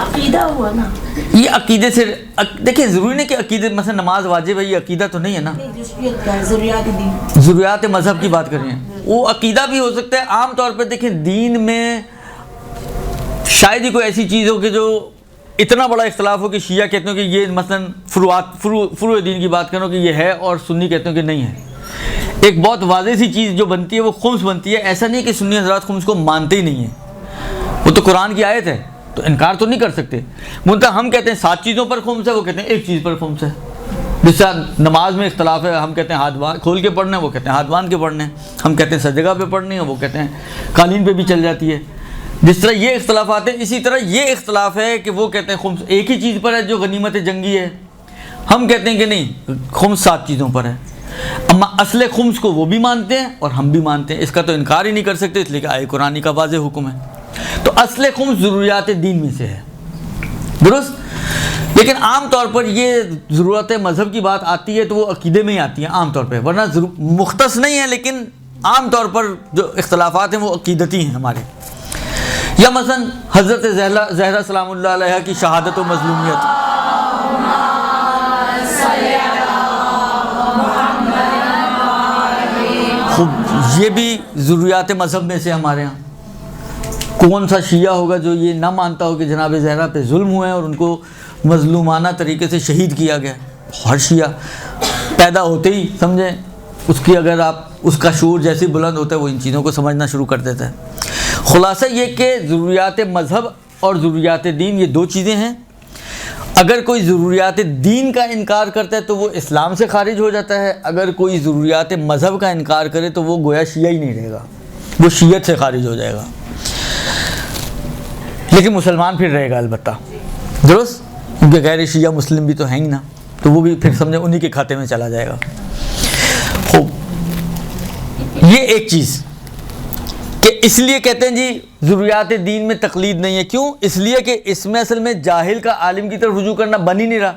[SPEAKER 4] عقیدہ ہوا نا،
[SPEAKER 1] یہ عقیدے سے دیکھیں، ضروری نہیں کہ عقیدے مثلا نماز واجب ہے، یہ عقیدہ تو نہیں ہے نا،
[SPEAKER 4] ضروریات دین،
[SPEAKER 1] ضروریات مذہب کی بات کر رہے ہیں، وہ عقیدہ بھی ہو سکتا ہے۔ عام طور پہ دیکھیں دین میں شاید ہی کوئی ایسی چیز ہو کہ جو اتنا بڑا اختلاف ہو کہ شیعہ کہتے ہیں کہ یہ مثلا فروع دین کی بات کرو کہ یہ ہے، اور سنی کہتے ہیں کہ نہیں ہے۔ ایک بہت واضح سی چیز جو بنتی ہے وہ خمس بنتی ہے۔ ایسا نہیں کہ سنی حضرات خمس کو مانتے ہی نہیں ہیں، وہ تو قرآن کی آیت ہے، تو انکار تو نہیں کر سکتے۔ منتہا ہم کہتے ہیں 7 چیزوں پر خمس ہے، وہ کہتے ہیں ایک چیز پر خمس ہے۔ جس طرح نماز میں اختلاف ہے، ہم کہتے ہیں ہاتھ کھول کے پڑھنا ہے، وہ کہتے ہیں ہاتھ باندھ کے پڑھنا ہے، ہم کہتے ہیں سجدہ پہ پڑھنی ہے، وہ کہتے ہیں قالین پہ بھی چل جاتی ہے۔ جس طرح یہ اختلافات ہیں، اسی طرح یہ اختلاف ہے کہ وہ کہتے ہیں خمس ایک ہی چیز پر ہے جو غنیمت جنگی ہے، ہم کہتے ہیں کہ نہیں خمس 7 چیزوں پر ہے۔ اما اصل خمس کو وہ بھی مانتے ہیں اور ہم بھی مانتے ہیں، اس کا تو انکار ہی نہیں کر سکتے، اس لیے کہ آئے قرآن کا واضح حکم ہے۔ تو اصل خمس ضروریات دین میں سے ہے، درست؟ لیکن عام طور پر یہ ضرورت مذہب کی بات آتی ہے تو وہ عقیدے میں ہی آتی ہے عام طور پہ، ورنہ مختص نہیں ہے، لیکن عام طور پر جو اختلافات ہیں وہ عقیدتی ہیں ہمارے۔ یا مثلا حضرت زہرا سلام اللہ علیہ کی شہادت و مظلومیت، خوب یہ بھی ضروریات مذہب میں سے ہمارے ہاں۔ کون سا شیعہ ہوگا جو یہ نہ مانتا ہو کہ جناب زہرا پہ ظلم ہوئے اور ان کو مظلومانہ طریقے سے شہید کیا گیا؟ ہر شیعہ پیدا ہوتے ہی سمجھیں اس کی، اگر آپ اس کا شعور جیسے بلند ہوتا ہے وہ ان چیزوں کو سمجھنا شروع کر دیتا ہے۔ خلاصہ یہ کہ ضروریات مذہب اور ضروریات دین یہ 2 چیزیں ہیں۔ اگر کوئی ضروریات دین کا انکار کرتا ہے تو وہ اسلام سے خارج ہو جاتا ہے، اگر کوئی ضروریات مذہب کا انکار کرے تو وہ گویا شیعہ ہی نہیں رہے گا، وہ شیعت سے خارج ہو جائے گا، لیکن مسلمان پھر رہے گا البتہ، درست؟ کیونکہ غیر شیعہ مسلم بھی تو ہیں ہی نا، تو وہ بھی پھر سمجھے انہی کے کھاتے میں چلا جائے گا۔ خوب، یہ ایک چیز کہ اس لیے کہتے ہیں جی ضروریات دین میں تقلید نہیں ہے، کیوں؟ اس لیے کہ اس میں اصل میں جاہل کا عالم کی طرف رجوع کرنا بن ہی نہیں رہا،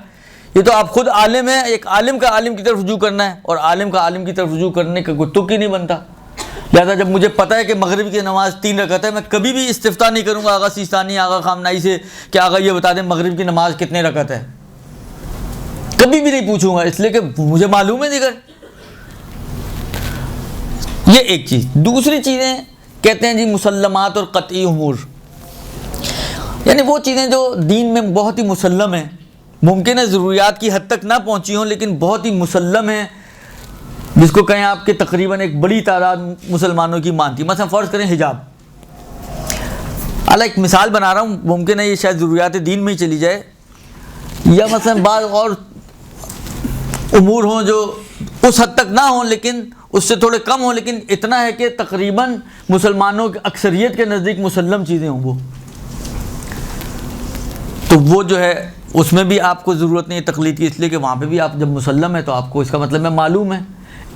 [SPEAKER 1] یہ تو آپ خود عالم ہیں، ایک عالم کا عالم کی طرف رجوع کرنا ہے، اور عالم کا عالم کی طرف رجوع کرنے کا کوئی تک ہی نہیں بنتا۔ لہٰذا جب مجھے پتہ ہے کہ مغرب کی نماز 3 رکعت ہے، میں کبھی بھی استفتاء نہیں کروں گا آغا سیستانی آغا خامنائی سے کہ آغا یہ بتا دیں مغرب کی نماز کتنے رکعت ہے، کبھی بھی نہیں پوچھوں گا، اس لیے کہ مجھے معلوم ہے دیگر۔ یہ ایک چیز۔ دوسری چیزیں کہتے ہیں جی مسلمات اور قطعی امور، یعنی وہ چیزیں جو دین میں بہت ہی مسلم ہیں، ممکن ہے ضروریات کی حد تک نہ پہنچی ہوں لیکن بہت ہی مسلم ہیں، جس کو کہیں آپ کے تقریباً ایک بڑی تعداد مسلمانوں کی مانتی۔ مثلا فرض کریں حجاب، ایک مثال بنا رہا ہوں، ممکن ہے یہ شاید ضروریات دین میں ہی چلی جائے، یا مثلا بعض اور امور ہوں جو اس حد تک نہ ہوں لیکن اس سے تھوڑے کم ہوں، لیکن اتنا ہے کہ تقریباً مسلمانوں کی اکثریت کے نزدیک مسلم چیزیں ہوں وہ، تو وہ جو ہے اس میں بھی آپ کو ضرورت نہیں ہے تقلید کی، اس لیے کہ وہاں پہ بھی آپ جب مسلم ہے تو آپ کو اس کا مطلب ہے معلوم ہے،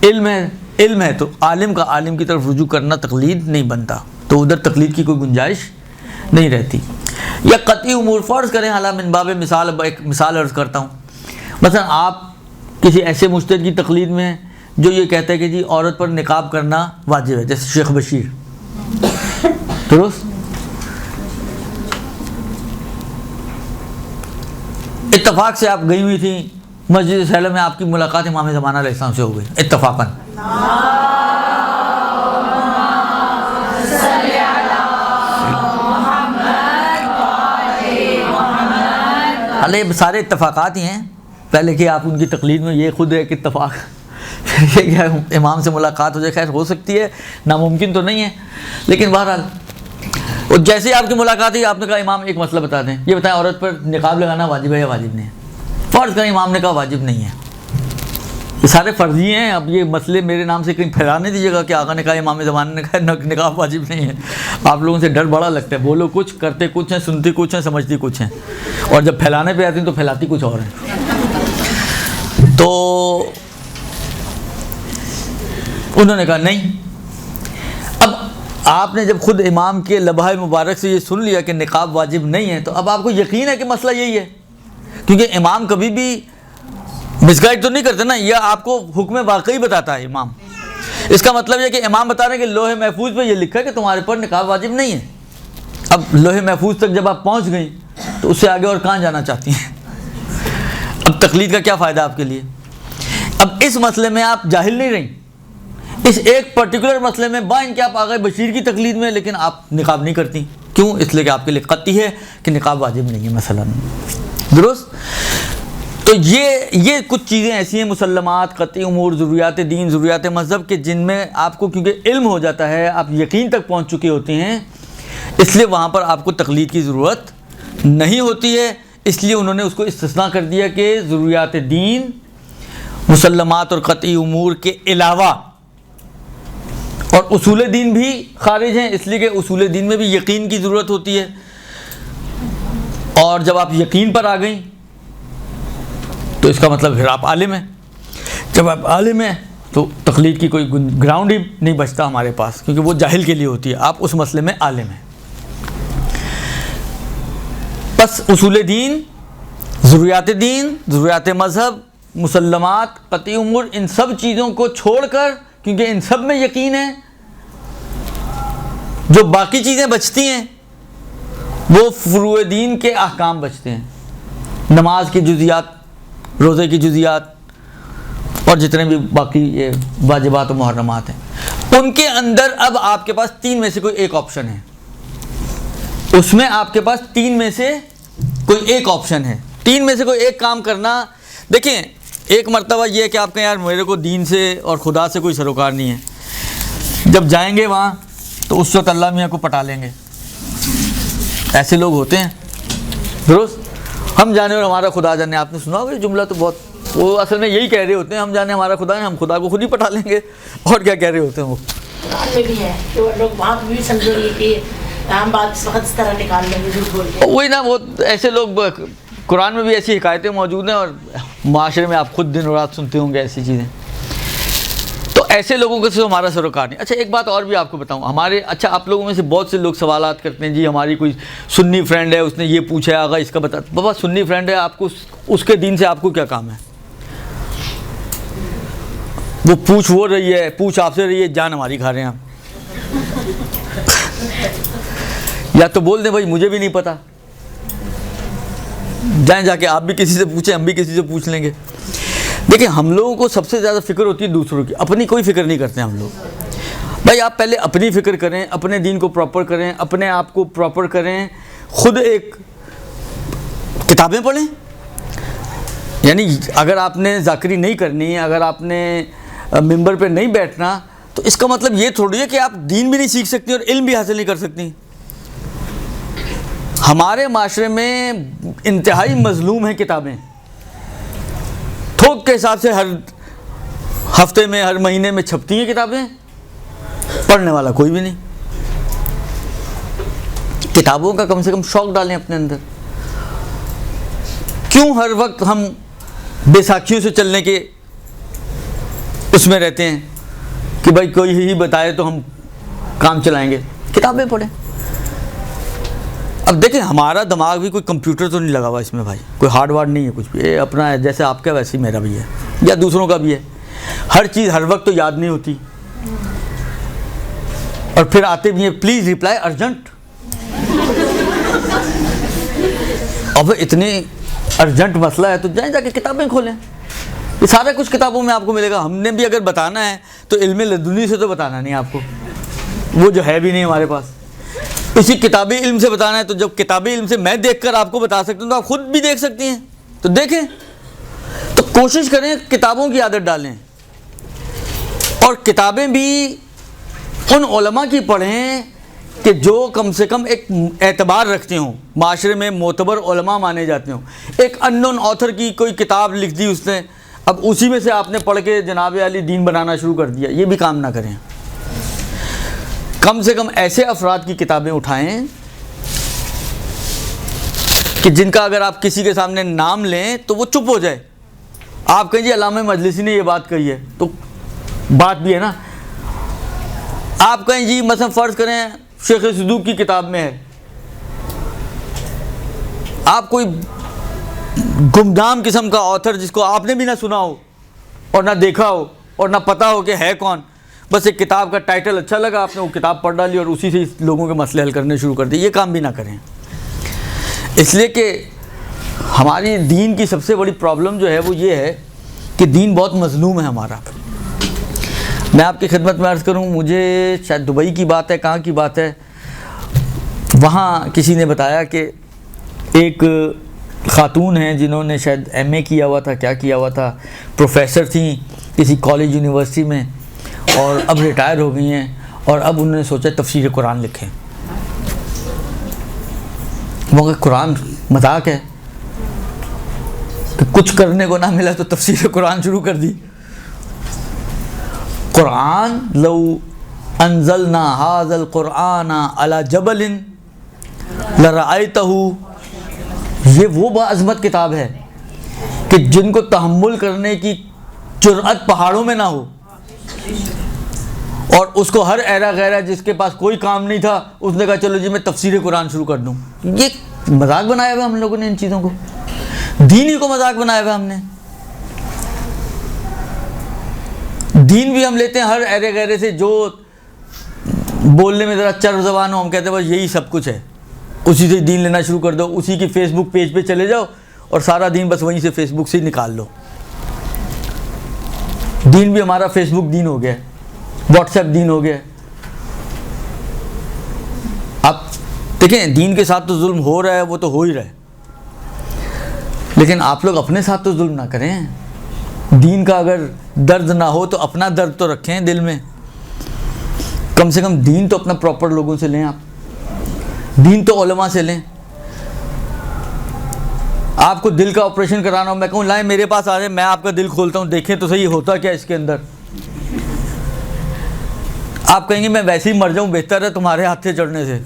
[SPEAKER 1] علم ہے تو عالم کا عالم کی طرف رجوع کرنا تقلید نہیں بنتا، تو ادھر تقلید کی کوئی گنجائش نہیں رہتی۔ یا قطعی امور، فرض کریں حالانکہ من باب مثال، اب ایک مثال عرض کرتا ہوں، مثلا آپ کسی ایسے مجتہد کی تقلید میں جو یہ کہتا ہے کہ جی عورت پر نقاب کرنا واجب ہے، جیسے شیخ بشیر، درست؟ اتفاق سے آپ گئی ہوئی تھیں مسجد سہلہ میں، آپ کی ملاقات امام زمانہ علیہ السلام سے ہو گئی اتفاقاً، یہ سارے اتفاقات ہی ہیں، پہلے کہ آپ ان کی تقلید میں یہ خود ایک اتفاق، پھر یہ کہ امام سے ملاقات ہو جائے، خیر ہو سکتی ہے، ناممکن تو نہیں ہے، لیکن بہرحال اور جیسے ہی آپ کی ملاقات ہوئی آپ نے کہا امام ایک مسئلہ بتا دیں، یہ بتائیں عورت پر نقاب لگانا واجب ہے یا واجب نہیں ہے؟ فرض کریں امام نے کہا واجب نہیں ہے، یہ سارے فرضی ہیں، اب یہ مسئلے میرے نام سے کہیں پھیلا نہیں دیجیے گا کہ آقا نے کہا امام زمانے نے کہا نقاب واجب نہیں ہے، آپ لوگوں سے ڈر بڑا لگتا ہے، بولو کچھ کرتے کچھ ہیں، سنتی کچھ ہیں، سمجھتی کچھ ہیں، اور جب پھیلانے پہ آتی ہیں تو پھیلاتی کچھ اور ہیں۔ تو انہوں نے کہا نہیں. اب آپ نے جب خود امام کے لبھائے مبارک سے یہ سن لیا کہ نقاب واجب نہیں ہے، تو اب آپ کو یقین ہے کہ مسئلہ یہی ہے، کیونکہ امام کبھی بھی مس گائڈ تو نہیں کرتے نا، یہ آپ کو حکم واقعی بتاتا ہے امام. اس کا مطلب یہ کہ امام بتا رہے ہیں کہ لوح محفوظ پہ یہ لکھا ہے کہ تمہارے پر نقاب واجب نہیں ہے. اب لوح محفوظ تک جب آپ پہنچ گئیں تو اس سے آگے اور کہاں جانا چاہتی ہیں؟ اب تقلید کا کیا فائدہ آپ کے لیے؟ اب اس مسئلے میں آپ جاہل نہیں رہیں، اس ایک پرٹیکولر مسئلے میں بائن کہ آپ آغا بشیر کی تقلید میں، لیکن آپ نقاب نہیں کرتی. کیوں؟ اس لیے کہ آپ کے لیے قطعی ہے کہ نقاب واجب نہیں ہے مثلا. درست؟ تو یہ کچھ چیزیں ایسی ہیں، مسلمات، قطعی امور، ضروریات دین، ضروریات مذہب، کہ جن میں آپ کو کیونکہ علم ہو جاتا ہے، آپ یقین تک پہنچ چکے ہوتے ہیں، اس لیے وہاں پر آپ کو تقلید کی ضرورت نہیں ہوتی ہے. اس لیے انہوں نے اس کو استثناء کر دیا کہ ضروریات دین، مسلمات اور قطعی امور کے علاوہ، اور اصول دین بھی خارج ہیں، اس لیے کہ اصول دین میں بھی یقین کی ضرورت ہوتی ہے. اور جب آپ یقین پر آ گئیں تو اس کا مطلب پھر آپ عالم ہیں. جب آپ عالم ہیں تو تقلید کی کوئی گراؤنڈ ہی نہیں بچتا ہمارے پاس، کیونکہ وہ جاہل کے لیے ہوتی ہے. آپ اس مسئلے میں عالم ہیں. بس اصول دین، ضروریات مذہب، مسلمات، قطعی امور، ان سب چیزوں کو چھوڑ کر، کیونکہ ان سب میں یقین ہے، جو باقی چیزیں بچتی ہیں وہ فروع دین کے احکام بچتے ہیں. نماز کی جزیات، روزے کی جزیات، اور جتنے بھی باقی یہ واجبات و محرمات ہیں، ان کے اندر اب آپ کے پاس 3 میں سے کوئی ایک آپشن ہے. اس میں آپ کے پاس 3 میں سے کوئی ایک آپشن ہے. 3 میں سے کوئی ایک کام کرنا. دیکھیں، ایک مرتبہ یہ ہے کہ آپ کہیں یار میرے کو دین سے اور خدا سے کوئی سروکار نہیں ہے، جب جائیں گے وہاں تو اس وقت اللہ میاں کو پٹا لیں گے. ایسے لوگ ہوتے ہیں. درست؟ ہم جانے اور ہمارا خدا جانے. آپ نے سنا ہوگا یہ جملہ، تو بہت، وہ اصل میں یہی کہہ رہے ہوتے ہیں، ہم جانے ہمارا خدا ہے، ہم خدا کو خود ہی پٹا لیں گے. اور کیا کہہ رہے ہوتے ہیں وہ؟
[SPEAKER 4] قرآن میں بھی ہے کہ لوگ وہاں بھی سمجھیں گے کہ ہم بات اس وقت اس طرح نکال لیں گے جھوٹ بول کے.
[SPEAKER 1] وہی نا، وہ ایسے لوگ، قرآن میں بھی ایسی حکایتیں موجود ہیں، اور معاشرے میں آپ خود دن رات سنتے ہوں گے ایسی چیزیں. تو ایسے لوگوں کے سے ہمارا سروکار نہیں. اچھا، ایک بات اور بھی آپ کو بتاؤں. اچھا، آپ لوگوں میں سے بہت سے لوگ سوالات کرتے ہیں، جی ہماری کوئی سنی فرینڈ ہے، اس نے یہ پوچھا ہے، آگا اس کا بتا. بابا سنی فرینڈ ہے، آپ کو اس کے دین سے آپ کو کیا کام ہے؟ وہ پوچھ وہ رہی ہے، پوچھ آپ سے رہی ہے، جان ہماری کھا رہے ہیں آپ. یا تو بول دیں بھائی مجھے بھی نہیں پتا، جائیں جا کے آپ بھی کسی سے پوچھیں، ہم بھی کسی سے پوچھ لیں گے. دیکھیں، ہم لوگوں کو سب سے زیادہ فکر ہوتی ہے دوسروں کی، اپنی کوئی فکر نہیں کرتے ہم لوگ. بھائی آپ پہلے اپنی فکر کریں، اپنے دین کو پراپر کریں، اپنے آپ کو پراپر کریں. خود ایک کتابیں پڑھیں. یعنی اگر آپ نے ذاکری نہیں کرنی، اگر آپ نے ممبر پہ نہیں بیٹھنا، تو اس کا مطلب یہ تھوڑی ہے کہ آپ دین بھی نہیں سیکھ سکتی اور علم بھی حاصل نہیں کر سکتی. ہمارے معاشرے میں انتہائی مظلوم ہیں کتابیں. تھوک کے حساب سے ہر ہفتے میں، ہر مہینے میں چھپتی ہیں کتابیں، پڑھنے والا کوئی بھی نہیں. کتابوں کا کم سے کم شوق ڈالیں اپنے اندر. کیوں ہر وقت ہم بیساکھیوں سے چلنے کے اس میں رہتے ہیں کہ بھائی کوئی ہی بتائے تو ہم کام چلائیں گے؟ کتابیں پڑھیں. اب دیکھیں، ہمارا دماغ بھی کوئی کمپیوٹر تو نہیں لگا ہوا اس میں بھائی، کوئی ہارڈ وارڈ نہیں ہے کچھ بھی. یہ اپنا ہے، جیسے آپ کا ویسے ہی میرا بھی ہے، یا دوسروں کا بھی ہے. ہر چیز ہر وقت تو یاد نہیں ہوتی، اور پھر آتے بھی ہیں پلیز ریپلائی ارجنٹ. اب اتنی ارجنٹ مسئلہ ہے تو جائیں جا کے کتابیں کھولیں. یہ سارا کچھ کتابوں میں آپ کو ملے گا. ہم نے بھی اگر بتانا ہے تو علم لدنی سے تو بتانا نہیں آپ کو، وہ جو ہے بھی نہیں ہمارے پاس. اسی کتابی علم سے بتانا ہے، تو جب کتابی علم سے میں دیکھ کر آپ کو بتا سکتا ہوں تو آپ خود بھی دیکھ سکتی ہیں. تو دیکھیں، تو کوشش کریں کتابوں کی عادت ڈالیں، اور کتابیں بھی ان علماء کی پڑھیں کہ جو کم سے کم ایک اعتبار رکھتے ہوں، معاشرے میں معتبر علماء مانے جاتے ہوں. ایک اننون آتھر کی کوئی کتاب لکھ دی اس نے، اب اسی میں سے آپ نے پڑھ کے جناب علی دین بنانا شروع کر دیا. یہ بھی کام نہ کریں. کم سے کم ایسے افراد کی کتابیں اٹھائیں کہ جن کا اگر آپ کسی کے سامنے نام لیں تو وہ چپ ہو جائے. آپ کہیں جی علامہ مجلسی نے یہ بات کہی ہے تو بات بھی ہے نا. آپ کہیں جی مثلا فرض کریں شیخ صدوق کی کتاب میں ہے, آپ کوئی گمنام قسم کا آتھر جس کو آپ نے بھی نہ سنا ہو اور نہ دیکھا ہو اور نہ پتہ ہو کہ ہے کون, بس ایک کتاب کا ٹائٹل اچھا لگا, آپ نے وہ کتاب پڑھ ڈالی اور اسی سے لوگوں کے مسئلے حل کرنے شروع کر دیے, یہ کام بھی نہ کریں. اس لیے کہ ہماری دین کی سب سے بڑی پرابلم جو ہے وہ یہ ہے کہ دین بہت مظلوم ہے ہمارا. میں آپ کی خدمت میں عرض کروں, مجھے شاید دبئی کی بات ہے, کہاں کی بات ہے, وہاں کسی نے بتایا کہ ایک خاتون ہیں جنہوں نے شاید ایم اے کیا ہوا تھا, کیا کیا ہوا تھا, پروفیسر تھیں کسی کالج یونیورسٹی میں, اور اب ریٹائر ہو گئی ہیں, اور اب انہوں نے سوچا تفسیر قرآن لکھیں. وہ کہ قرآن مذاق ہے, کہ کچھ کرنے کو نہ ملا تو تفسیر قرآن شروع کر دی. قرآن لو انزلنا هذا القرآن على جبل لرأيته, یہ وہ باعظمت کتاب ہے کہ جن کو تحمل کرنے کی جرأت پہاڑوں میں نہ ہو, اور اس کو ہر ایرا غیرہ جس کے پاس کوئی کام نہیں تھا اس نے کہا چلو جی میں تفسیر قرآن شروع کر دوں. یہ مذاق بنایا ہوا ہم لوگوں نے ان چیزوں کو, دین ہی کو مذاق بنایا ہوا ہم نے. دین بھی ہم لیتے ہیں ہر ایرے غیرے سے, جو بولنے میں ذرا چرب زبان ہو ہم کہتے ہیں بس یہی سب کچھ ہے, اسی سے دین لینا شروع کر دو, اسی کی فیس بک پیج پہ چلے جاؤ اور سارا دین بس وہیں سے فیس بک سے ہی نکال لو. دین بھی ہمارا فیس بک دین ہو گیا, واٹس ایپ دین ہو گیا. آپ دیکھیں دین کے ساتھ تو ظلم ہو رہا ہے, وہ تو ہو ہی رہا ہے, لیکن آپ لوگ اپنے ساتھ تو ظلم نہ کریں. دین کا اگر درد نہ ہو تو اپنا درد تو رکھیں دل میں, کم سے کم دین تو اپنا پراپر لوگوں سے لیں, آپ دین تو علماء سے لیں. آپ کو دل کا آپریشن کرانا ہو, میں کہوں لائیں میرے پاس آ جائیں, میں آپ کا دل کھولتا ہوں, دیکھیں تو صحیح ہوتا کیا اس کے اندر. آپ کہیں گے میں ویسے ہی مر جاؤں, بہتر ہے تمہارے ہاتھ سے چڑھنے سے.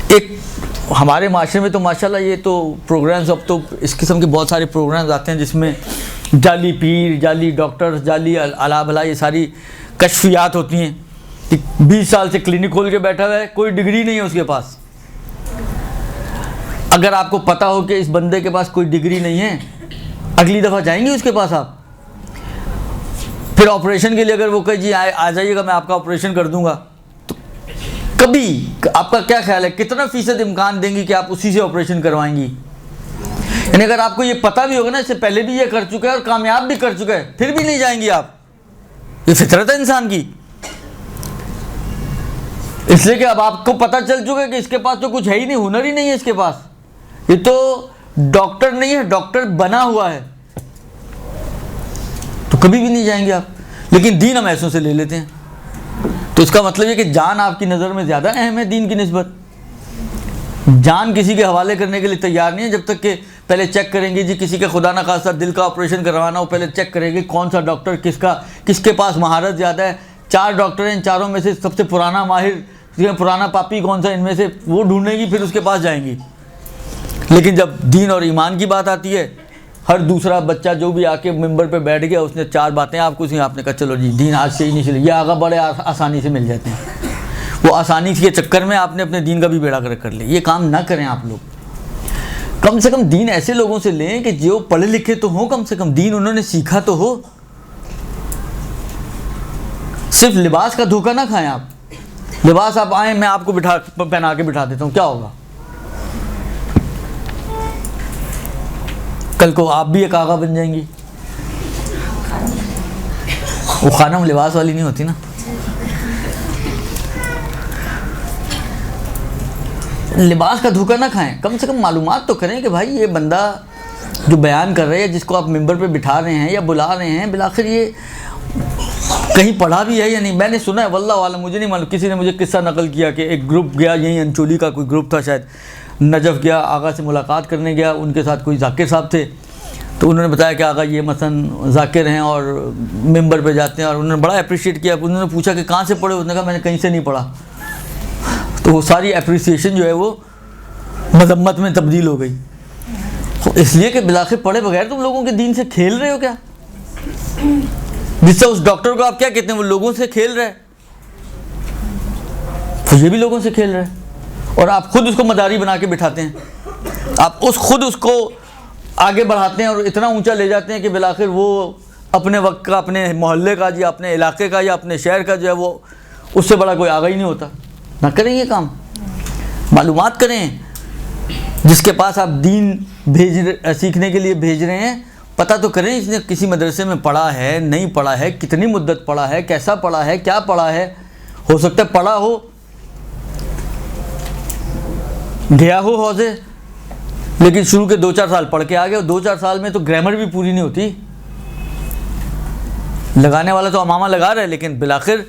[SPEAKER 1] ایک ہمارے معاشرے میں تو ماشاءاللہ یہ تو پروگرامز, اب تو اس قسم کے بہت سارے پروگرامز آتے ہیں جس میں جعلی پیر, جعلی ڈاکٹر, جعلی الا بلا, یہ ساری کشفیات ہوتی ہیں. 20 سال سے کلینک کھول کے بیٹھا ہوا ہے, کوئی ڈگری نہیں ہے اس کے پاس. اگر آپ کو پتا ہو کہ اس بندے کے پاس کوئی ڈگری نہیں ہے, اگلی دفعہ جائیں گے اس کے پاس آپ. پھر آپریشن کے لیے اگر وہ کہے جی آ جائیے گا میں آپ کا آپریشن کر دوں گا, تو کبھی آپ کا کیا خیال ہے کتنا فیصد امکان دیں گی کہ آپ اسی سے آپریشن کروائیں گی؟ یعنی اگر آپ کو یہ پتہ بھی ہوگا نا اس سے پہلے بھی یہ کر چکا ہے اور کامیاب بھی کر چکا ہے, پھر بھی نہیں جائیں گی آپ. یہ فطرت ہے انسان کی. اس لیے کہ اب آپ کو پتہ چل چکا ہے کہ اس کے پاس تو کچھ ہے ہی نہیں, ہنر ہی نہیں ہے اس کے پاس, یہ تو ڈاکٹر نہیں ہے, ڈاکٹر بنا ہوا ہے, تو کبھی بھی نہیں جائیں گے آپ. لیکن دین ہم ایسوں سے لے لیتے ہیں, تو اس کا مطلب یہ کہ جان آپ کی نظر میں زیادہ اہم ہے دین کی نسبت. جان کسی کے حوالے کرنے کے لیے تیار نہیں ہے جب تک کہ پہلے چیک کریں گے. جی کسی کا خدا نہ خواستہ دل کا آپریشن کروانا ہو, پہلے چیک کریں گے کون سا ڈاکٹر کس کے پاس مہارت زیادہ ہے. 4 ڈاکٹر ہیں, ان چاروں میں سے سب سے پرانا ماہر, پرانا پاپی کون سا ان میں سے, وہ ڈھونڈیں گی, پھر اس کے پاس جائیں گی. لیکن جب دین اور ایمان کی بات آتی ہے, ہر دوسرا بچہ جو بھی آ کے ممبر پہ بیٹھ گیا اس نے 4 باتیں آپ کو سی, آپ نے کہا چلو جی دین آج سے ہی نہیں چلے. یہ آگا بڑے آسانی سے مل جاتے ہیں. وہ آسانی کے چکر میں آپ نے اپنے دین کا بھی بیڑا گرک کر لیا. یہ کام نہ کریں آپ لوگ. کم سے کم دین ایسے لوگوں سے لیں کہ جو پڑھے لکھے تو ہوں, کم سے کم دین انہوں نے سیکھا تو ہو. صرف لباس کا دھوکہ نہ کھائیں آپ. لباس آپ آئیں, میں آپ کو پہنا کے بٹھا دیتا ہوں, کیا ہوگا؟ کل کو آپ بھی ایک آغا بن جائیں گی. وہ خانم لباس والی نہیں ہوتی نا. لباس کا دھوکہ نہ کھائیں, کم سے کم معلومات تو کریں کہ بھائی یہ بندہ جو بیان کر رہے ہیں, جس کو آپ ممبر پہ بٹھا رہے ہیں یا بلا رہے ہیں, بالآخر یہ کہیں پڑھا بھی ہے یا نہیں. میں نے سنا ہے, واللہ عالم, مجھے نہیں معلوم. کسی نے مجھے قصہ نقل کیا کہ ایک گروپ گیا, یہیں انچولی کا کوئی گروپ تھا شاید, نجف گیا, آغا سے ملاقات کرنے گیا. ان کے ساتھ کوئی ذاکر صاحب تھے, تو انہوں نے بتایا کہ آغا یہ مثلا ذاکر ہیں اور ممبر پہ جاتے ہیں, اور انہوں نے بڑا اپریشیٹ کیا. انہوں نے پوچھا کہ کہاں سے پڑھے, اس نے کہا میں نے کہیں سے نہیں پڑھا. تو وہ ساری اپریسیشن جو ہے وہ مذمت میں تبدیل ہو گئی. اس لیے کہ بالآخر پڑھے بغیر تم لوگوں کے دین سے کھیل رہے ہو کیا؟ جس سے اس ڈاکٹر کو آپ کیا کہتے ہیں، وہ لوگوں سے کھیل رہے، تو یہ بھی لوگوں سے کھیل رہے، اور آپ خود اس کو مداری بنا کے بٹھاتے ہیں، آپ خود اس کو آگے بڑھاتے ہیں اور اتنا اونچا لے جاتے ہیں کہ بالآخر وہ اپنے وقت کا، اپنے محلے کا یا اپنے علاقے کا یا اپنے شہر کا جو ہے وہ اس سے بڑا کوئی آگا ہی نہیں ہوتا۔ نہ کریں یہ کام، معلومات کریں۔ جس کے پاس آپ دین سیکھنے کے لیے بھیج رہے ہیں، پتہ تو کریں اس نے کسی مدرسے میں پڑھا ہے، نہیں پڑھا ہے، کتنی مدت پڑھا ہے، کیسا پڑھا ہے، کیا پڑھا ہے۔ ہو سکتا ہے پڑھا ہو، گیا ہو حوضے، لیکن شروع کے 2-4 سال پڑھ کے آ گئے، اور 2-4 سال میں تو گرامر بھی پوری نہیں ہوتی۔ لگانے والا تو امامہ لگا رہا ہے، لیکن بالآخر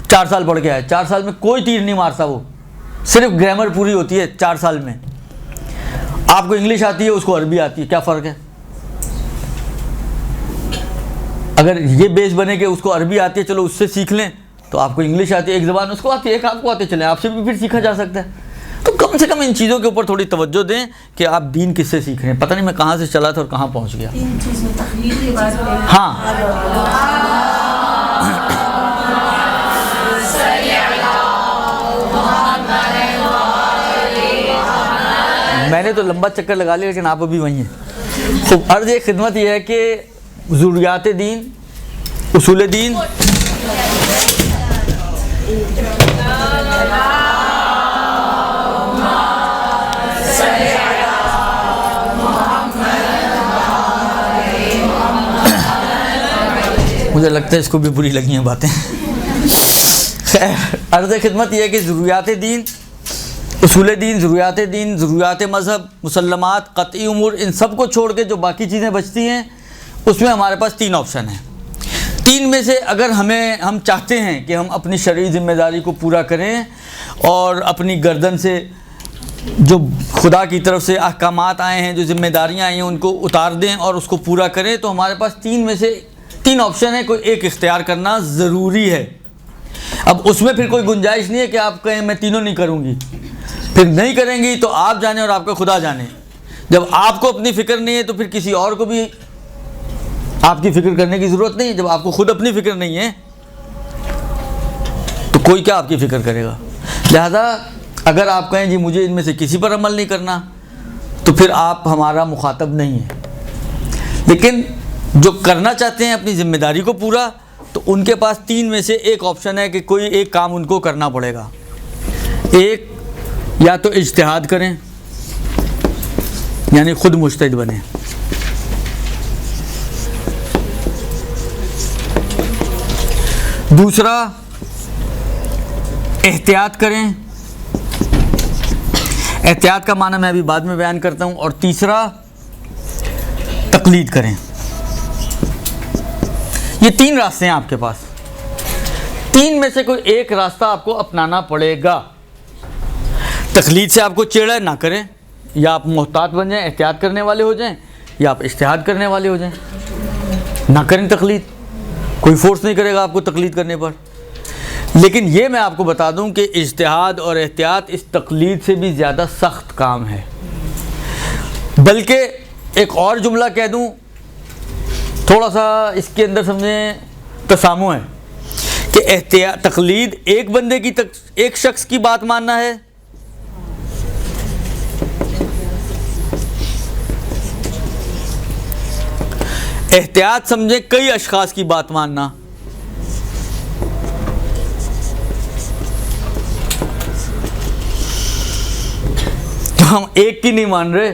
[SPEAKER 1] 4 سال پڑھ کے آئے، 4 سال میں کوئی تیر نہیں مارتا، وہ صرف گرامر پوری ہوتی ہے 4 سال میں۔ آپ کو انگلش آتی ہے، اس کو عربی آتی ہے، کیا فرق ہے؟ اگر یہ بیس بنے کہ اس کو عربی آتی ہے، چلو اس سے سیکھ لیں، تو آپ کو انگلش آتی ہے، ایک زبان اس کو آتی ہے، ایک آپ کو آتی ہے، چلیں آپ سے بھی پھر سیکھا جا سکتا ہے۔ تو کم سے کم ان چیزوں کے اوپر تھوڑی توجہ دیں کہ آپ دین کس سے سیکھ رہے ہیں۔ پتہ نہیں میں کہاں سے چلا تھا اور کہاں پہنچ گیا۔
[SPEAKER 4] 3 چیز میں تخلیق کی بات ہے۔
[SPEAKER 1] ہاں، میں نے تو لمبا چکر لگا لیا، لیکن آپ ابھی وہیں ہیں۔ تو عرض خدمت یہ ہے کہ ضروریات دین، اصول دین، مجھے لگتا ہے اس کو بھی بری لگی ہیں باتیں۔ خیر، عرض خدمت یہ ہے کہ ضروریات دین، اصول دین، ضروریات مذہب، مسلمات، قطعی امور، ان سب کو چھوڑ کے جو باقی چیزیں بچتی ہیں، اس میں ہمارے پاس 3 آپشن ہیں۔ 3 میں سے اگر ہم چاہتے ہیں کہ ہم اپنی شرعی ذمہ داری کو پورا کریں اور اپنی گردن سے جو خدا کی طرف سے احکامات آئے ہیں، جو ذمہ داریاں آئی ہیں، ان کو اتار دیں اور اس کو پورا کریں، تو ہمارے پاس 3 میں سے 3 آپشن ہے، کوئی ایک اختیار کرنا ضروری ہے۔ اب اس میں پھر کوئی گنجائش نہیں ہے کہ آپ کہیں میں تینوں نہیں کروں گی، پھر نہیں کریں گی تو آپ جانیں اور آپ کا خدا جانے۔ جب آپ کو اپنی فکر نہیں ہے تو پھر کسی اور کو بھی آپ کی فکر کرنے کی ضرورت نہیں ہے۔ جب آپ کو خود اپنی فکر نہیں ہے تو کوئی کیا آپ کی فکر کرے گا؟ لہذا اگر آپ کہیں جی مجھے ان میں سے کسی پر عمل نہیں کرنا، تو پھر آپ ہمارا مخاطب نہیں ہیں۔ لیکن جو کرنا چاہتے ہیں اپنی ذمہ داری کو پورا، تو ان کے پاس 3 میں سے ایک آپشن ہے کہ کوئی ایک کام ان کو کرنا پڑے گا۔ ایک، یا تو اجتہاد کریں، یعنی خود مجتہد بنیں۔ دوسرا، احتیاط کریں، احتیاط کا معنی میں ابھی بعد میں بیان کرتا ہوں۔ اور تیسرا، تقلید کریں۔ یہ 3 راستے ہیں آپ کے پاس، 3 میں سے کوئی ایک راستہ آپ کو اپنانا پڑے گا۔ تقلید سے آپ کو چیڑا نہ کریں، یا آپ محتاط بن جائیں، احتیاط کرنے والے ہو جائیں، یا آپ اجتہاد کرنے والے ہو جائیں۔ نہ کریں تقلید، کوئی فورس نہیں کرے گا آپ کو تقلید کرنے پر۔ لیکن یہ میں آپ کو بتا دوں کہ اجتہاد اور احتیاط اس تقلید سے بھی زیادہ سخت کام ہے۔ بلکہ ایک اور جملہ کہہ دوں، تھوڑا سا اس کے اندر سمجھیں تسامح ہے کہ تقلید ایک بندے کی ایک شخص کی بات ماننا ہے، احتیاط سمجھیں کئی اشخاص کی بات ماننا۔ تو ہم ایک کی نہیں مان رہے،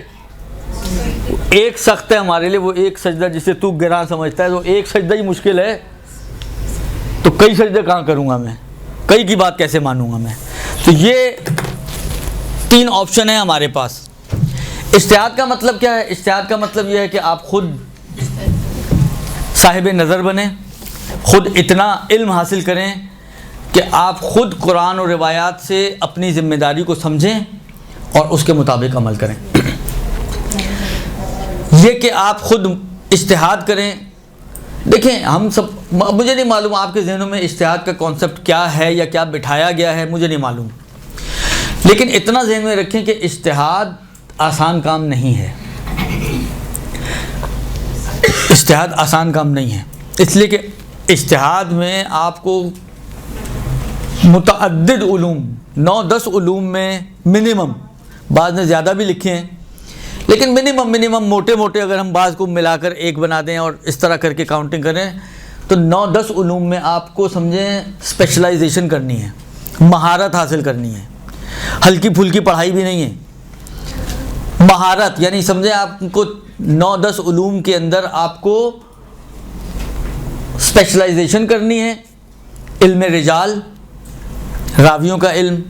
[SPEAKER 1] ایک سخت ہے ہمارے لیے، وہ ایک سجدہ جسے تو گراں سمجھتا ہے، تو ایک سجدہ ہی مشکل ہے، تو کئی سجدے کہاں کروں گا میں، کئی کی بات کیسے مانوں گا میں؟ تو یہ 3 آپشن ہیں ہمارے پاس۔ اجتہاد کا مطلب کیا ہے؟ اجتہاد کا مطلب یہ ہے کہ آپ خود صاحب نظر بنیں، خود اتنا علم حاصل کریں کہ آپ خود قرآن اور روایات سے اپنی ذمہ داری کو سمجھیں اور اس کے مطابق عمل کریں۔ یہ کہ آپ خود اجتہاد کریں، دیکھیں ہم سب، مجھے نہیں معلوم آپ کے ذہنوں میں اجتہاد کا کانسیپٹ کیا ہے یا کیا بٹھایا گیا ہے، مجھے نہیں معلوم، لیکن اتنا ذہن میں رکھیں کہ اجتہاد آسان کام نہیں ہے۔ اجتہاد آسان کام نہیں ہے، اس لیے کہ اجتہاد میں آپ کو متعدد علوم 9-10 علوم میں منیمم، بعض نے زیادہ بھی لکھے ہیں لیکن منیمم موٹے موٹے اگر ہم بعض کو ملا کر ایک بنا دیں اور اس طرح کر کے کاؤنٹنگ کریں تو 9-10 علوم میں آپ کو سمجھیں اسپیشلائزیشن کرنی ہے، مہارت حاصل کرنی ہے، ہلکی پھلکی پڑھائی بھی نہیں ہے، مہارت یعنی سمجھیں آپ کو 9-10 علوم کے اندر آپ کو اسپیشلائزیشن کرنی ہے، علم رجال، راویوں کا علم،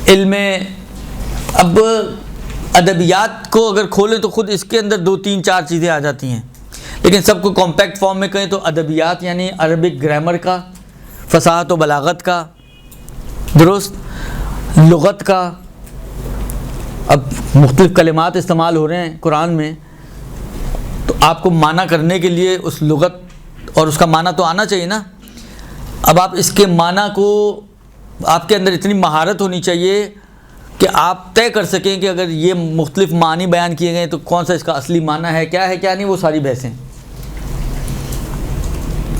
[SPEAKER 1] علم اب ادبیات کو اگر کھولیں تو خود اس کے اندر 2-3-4 چیزیں آ جاتی ہیں، لیکن سب کو کمپیکٹ فارم میں کہیں تو ادبیات یعنی عربک گرامر کا، فصاحت و بلاغت کا، درست لغت کا، اب مختلف کلمات استعمال ہو رہے ہیں قرآن میں تو آپ کو معنی کرنے کے لیے اس لغت اور اس کا معنی تو آنا چاہیے نا، اب آپ اس کے معنی کو آپ کے اندر اتنی مہارت ہونی چاہیے کہ آپ طے کر سکیں کہ اگر یہ مختلف معنی بیان کیے گئے تو کون سا اس کا اصلی معنی ہے کیا نہیں، وہ ساری بحثیں۔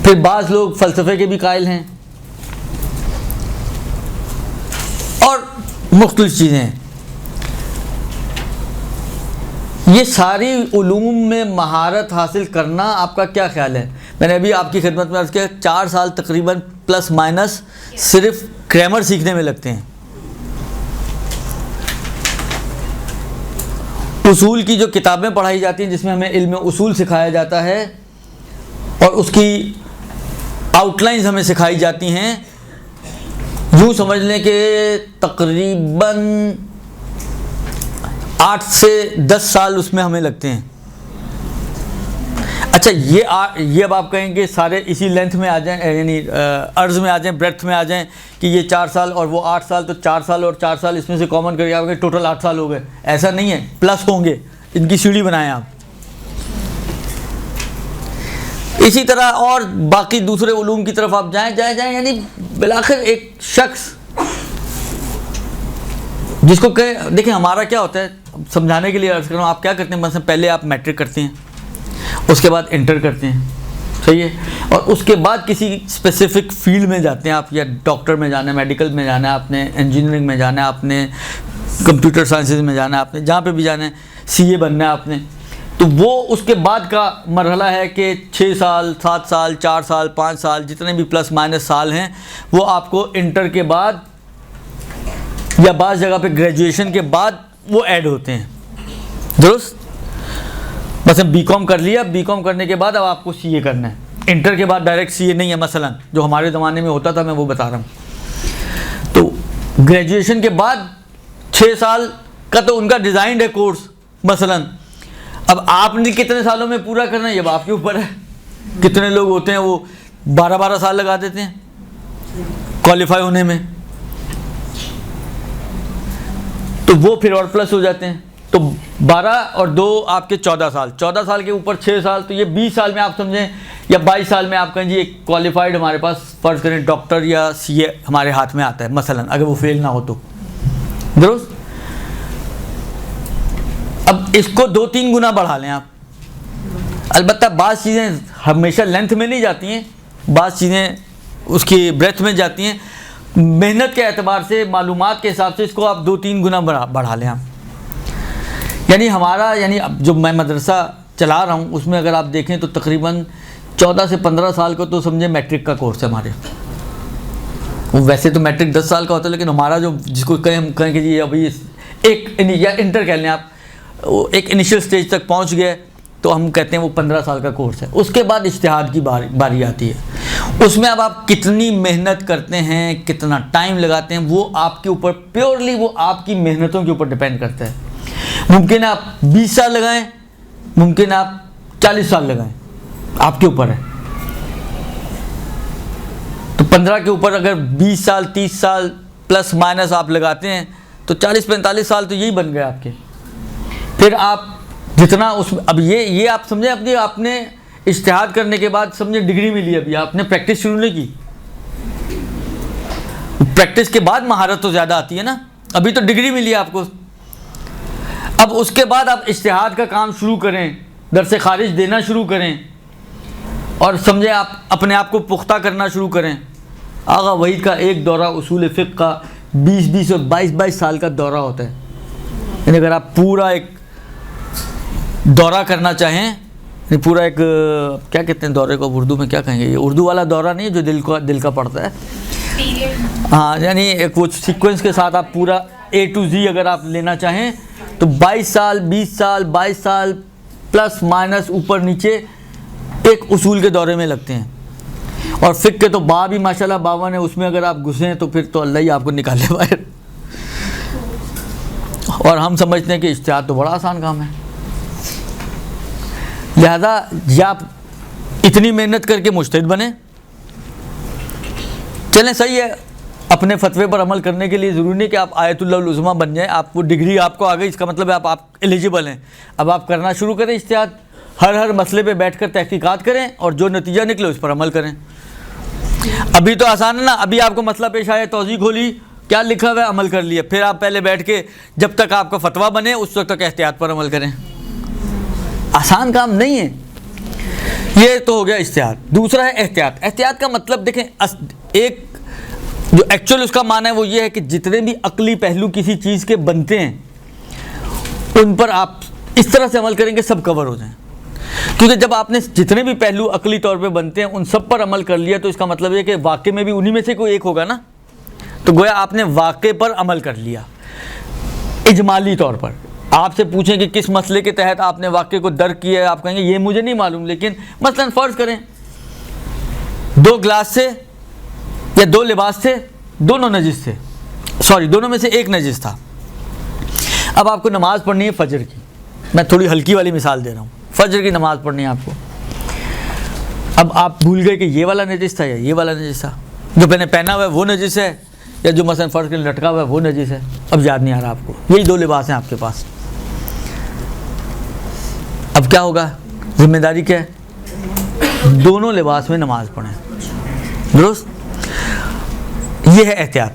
[SPEAKER 1] پھر بعض لوگ فلسفے کے بھی قائل ہیں اور مختلف چیزیں ہیں۔ یہ ساری علوم میں مہارت حاصل کرنا آپ کا کیا خیال ہے؟ میں نے ابھی آپ کی خدمت میں عرض کیا 4 سال تقریباً پلس مائنس صرف گرامر سیکھنے میں لگتے ہیں، اصول کی جو کتابیں پڑھائی جاتی ہیں جس میں ہمیں علم اصول سکھایا جاتا ہے اور اس کی آؤٹ لائنز ہمیں سکھائی جاتی ہیں، یوں سمجھ لیں کہ تقریباً 8 سے 10 سال اس میں ہمیں لگتے ہیں۔ اچھا یہ اب آپ کہیں گے سارے اسی لینتھ میں آ جائیں، یعنی عرض میں آ جائیں، بریتھ میں آ جائیں کہ یہ 4 سال اور وہ 8 سال، تو 4 سال اور 4 سال اس میں سے کامن کر کے آپ کہیں ٹوٹل 8 سال ہو گئے، ایسا نہیں ہے، پلس ہوں گے، ان کی سیڑھی بنائیں آپ۔ اسی طرح اور باقی دوسرے علوم کی طرف آپ جائیں یعنی بالآخر ایک شخص جس کو کہ دیکھیں ہمارا کیا ہوتا ہے، سمجھانے کے لیے عرض کر رہا ہوں، آپ کیا کرتے ہیں، مثلا پہلے آپ میٹرک کرتے ہیں، اس کے بعد انٹر کرتے ہیں، صحیح ہے، اور اس کے بعد کسی اسپیسیفک فیلڈ میں جاتے ہیں آپ، یا ڈاکٹر میں جانا ہے، میڈیکل میں جانا ہے آپ نے، انجینئرنگ میں جانا ہے آپ نے، کمپیوٹر سائنسز میں جانا ہے آپ نے، جہاں پہ بھی جانا ہے، CA بننا ہے آپ نے، تو وہ اس کے بعد کا مرحلہ ہے کہ 6 سال 7 سال 4 سال 5 سال جتنے بھی پلس مائنس سال ہیں وہ آپ کو انٹر کے بعد یا بعض جگہ پہ گریجویشن کے بعد وہ ایڈ ہوتے ہیں، درست؟ مثلا BCom کر لیا، BCom کرنے کے بعد اب آپ کو CA کرنا ہے، انٹر کے بعد ڈائریکٹ CA نہیں ہے، مثلا جو ہمارے زمانے میں ہوتا تھا میں وہ بتا رہا ہوں، تو گریجویشن کے بعد 6 سال کا تو ان کا ڈیزائنڈ ہے کورس مثلا، اب آپ نے کتنے سالوں میں پورا کرنا ہے یہ اب آپ کے اوپر ہے، کتنے لوگ ہوتے ہیں وہ 12 سال لگا دیتے ہیں کوالیفائی ہونے میں، تو وہ پھر اور پلس ہو جاتے ہیں، تو 12 اور 2 آپ کے 14 سال، 14 سال کے اوپر 6 سال، تو یہ 20 سال میں آپ سمجھیں یا 22 سال میں آپ کہیں جی ایک کوالیفائڈ ہمارے پاس فرض کریں ڈاکٹر یا CA ہمارے ہاتھ میں آتا ہے مثلا، اگر وہ فیل نہ ہو تو، درست؟ اب اس کو 2-3 گنا بڑھا لیں آپ، البتہ بعض چیزیں ہمیشہ لینتھ میں نہیں جاتی ہیں، بعض چیزیں اس کی بریتھ میں جاتی ہیں، محنت کے اعتبار سے معلومات کے حساب سے اس کو آپ 2-3 گنا بڑھا لیں آپ، یعنی ہمارا اب جو میں مدرسہ چلا رہا ہوں اس میں اگر آپ دیکھیں تو تقریباً 14 سے 15 سال کا تو سمجھیں میٹرک کا کورس ہے ہمارے، ویسے تو میٹرک 10 سال کا ہوتا ہے لیکن ہمارا جو جس کو ہم کہیں کہ جی ابھی ایک یا انٹر کہہ لیں آپ، وہ ایک انیشل سٹیج تک پہنچ گئے تو ہم کہتے ہیں وہ 15 سال کا کورس ہے، اس کے بعد اجتہاد کی باری آتی ہے، اس میں اب آپ کتنی محنت کرتے ہیں، کتنا ٹائم لگاتے ہیں، وہ آپ کے اوپر پیورلی وہ آپ کی محنتوں کے اوپر ڈیپینڈ کرتا ہے، ممکن ہے آپ 20 سال لگائیں، ممکن ہے آپ 40 سال لگائیں، آپ کے اوپر ہے، تو 15 کے اوپر اگر 20 سال 30 سال پلس مائنس آپ لگاتے ہیں تو 40-45 سال تو یہی بن گئے آپ کے، پھر آپ جتنا اس میں اب یہ آپ سمجھیں اپنی آپ نے اجتہاد کرنے کے بعد سمجھیں ڈگری ملی، ابھی آپ نے پریکٹس شروع نہیں کی، پریکٹس کے بعد مہارت تو زیادہ آتی ہے نا، ابھی تو ڈگری ملی آپ کو، اب اس کے بعد آپ اجتہاد کا کام شروع کریں درس خارج دینا شروع کریں اور سمجھیں آپ اپنے آپ کو پختہ کرنا شروع کریں. آغا وحید کا ایک دورہ اصول فقہ کا 20 اور 22 سال کا دورہ ہوتا ہے. یعنی اگر آپ پورا ایک دورہ کرنا چاہیں, یعنی پورا ایک کیا کہتے ہیں دورے کو اردو میں کیا کہیں گے, یہ اردو والا دورہ نہیں ہے جو دل کا پڑتا ہے, ہاں یعنی ایک وہ سیکوینس کے ساتھ آپ پورا A to Z اگر آپ لینا چاہیں تو 22 سال 22 سال پلس مائنس اوپر نیچے ایک اصول کے دورے میں لگتے ہیں. اور فقہ کے تو باب ہی ماشاءاللہ 52 ہے, اس میں اگر آپ گھسیں تو پھر تو اللہ ہی آپ کو نکالے باہر. اور ہم سمجھتے ہیں کہ اجتہاد تو بڑا آسان کام ہے. لہذا یا آپ اتنی محنت کر کے مجتہد بنیں, چلیں صحیح ہے, اپنے فتوے پر عمل کرنے کے لیے ضروری نہیں کہ آپ آیت اللہ العظمیٰ بن جائیں, آپ کو ڈگری آپ کو آ گئی اس کا مطلب ہے آپ ایلیجیبل ہیں. اب آپ کرنا شروع کریں اجتہاد, ہر مسئلے پہ بیٹھ کر تحقیقات کریں اور جو نتیجہ نکلے اس پر عمل کریں. ابھی تو آسان ہے نا, ابھی آپ کو مسئلہ پیش آیا, توضیح کھولی, کیا لکھا ہوا ہے, عمل کر لیا. پھر آپ پہلے بیٹھ کے جب تک آپ کا فتویٰ بنے اس وقت تک احتیاط پر عمل کریں. آسان کام نہیں ہے. یہ تو ہو گیا اجتہاد. دوسرا ہے احتیاط. احتیاط کا مطلب دیکھیں, ایک جو ایکچوئل اس کا معنی ہے وہ یہ ہے کہ جتنے بھی عقلی پہلو کسی چیز کے بنتے ہیں ان پر آپ اس طرح سے عمل کریں کہ سب کور ہو جائیں. کیونکہ جب آپ نے جتنے بھی پہلو عقلی طور پہ بنتے ہیں ان سب پر عمل کر لیا تو اس کا مطلب یہ کہ واقع میں بھی انہی میں سے کوئی ایک ہوگا نا, تو گویا آپ نے واقع پر عمل کر لیا. اجمالی طور پر آپ سے پوچھیں کہ کس مسئلے کے تحت آپ نے واقع کو درک کیا ہے, آپ کہیں گے یہ مجھے نہیں معلوم, لیکن مثلا فرض کریں 2 گلاس سے یا 2 لباس تھے, دونوں نجس تھے, دونوں میں سے ایک نجس تھا. اب آپ کو نماز پڑھنی ہے فجر کی, میں تھوڑی ہلکی والی مثال دے رہا ہوں, فجر کی نماز پڑھنی ہے آپ کو. اب آپ بھول گئے کہ یہ والا نجس تھا یا یہ والا نجس تھا, جو میں نے پہنا ہوا ہے وہ نجس ہے یا جو مثلا فرض کریں لٹکا ہوا ہے وہ نجس ہے. اب یاد نہیں آ رہا آپ کو, یہی 2 لباس ہیں آپ کے پاس. اب کیا ہوگا, ذمہ داری کیا ہے, دونوں لباس میں نماز پڑھیں. درست, یہ ہے احتیاط.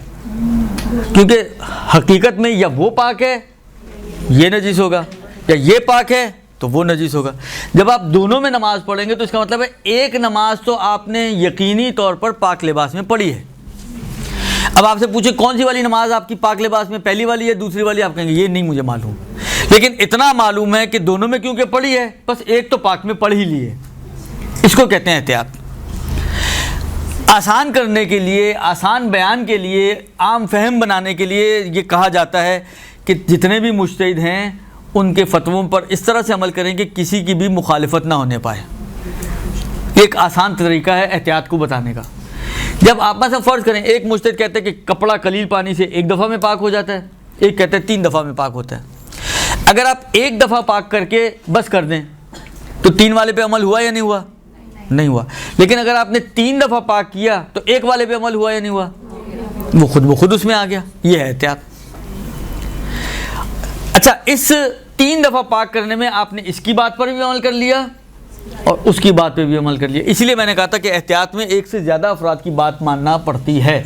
[SPEAKER 1] کیونکہ حقیقت میں یا وہ پاک ہے یہ نجس ہوگا, یا یہ پاک ہے تو وہ نجس ہوگا. جب آپ دونوں میں نماز پڑھیں گے تو اس کا مطلب ہے ایک نماز تو آپ نے یقینی طور پر پاک لباس میں پڑھی ہے. اب آپ سے پوچھیں کون سی والی نماز آپ کی پاک لباس میں, پہلی والی ہے دوسری والی, آپ کہیں گے یہ نہیں مجھے معلوم, لیکن اتنا معلوم ہے کہ دونوں میں کیونکہ پڑھی ہے بس ایک تو پاک میں پڑھ ہی لی ہے. اس کو کہتے ہیں احتیاط. آسان کرنے کے لیے, آسان بیان کے لیے, عام فہم بنانے کے لیے یہ کہا جاتا ہے کہ جتنے بھی مجتہد ہیں ان کے فتووں پر اس طرح سے عمل کریں کہ کسی کی بھی مخالفت نہ ہونے پائے. ایک آسان طریقہ ہے احتیاط کو بتانے کا. جب آپ میں سے فرض کریں ایک مجتہد کہتے ہیں کہ کپڑا قلیل پانی سے 1 دفعہ میں پاک ہو جاتا ہے, ایک کہتے ہیں 3 دفعہ میں پاک ہوتا ہے. اگر آپ 1 دفعہ پاک کر کے بس کر دیں تو 3 والے پہ عمل ہوا یا نہیں ہوا, نہیں ہوا. لیکن اگر آپ نے 3 دفعہ پاک کیا تو 1 والے پہ عمل ہوا یا نہیں ہوا, وہ خود اس میں آ گیا. یہ ہے احتیاط. اچھا, اس 3 دفعہ پاک کرنے میں آپ نے اس کی بات پر بھی عمل کر لیا اور اس کی بات پہ بھی عمل کر لیا. اسی لیے میں نے کہا تھا کہ احتیاط میں ایک سے زیادہ افراد کی بات ماننا پڑتی ہے.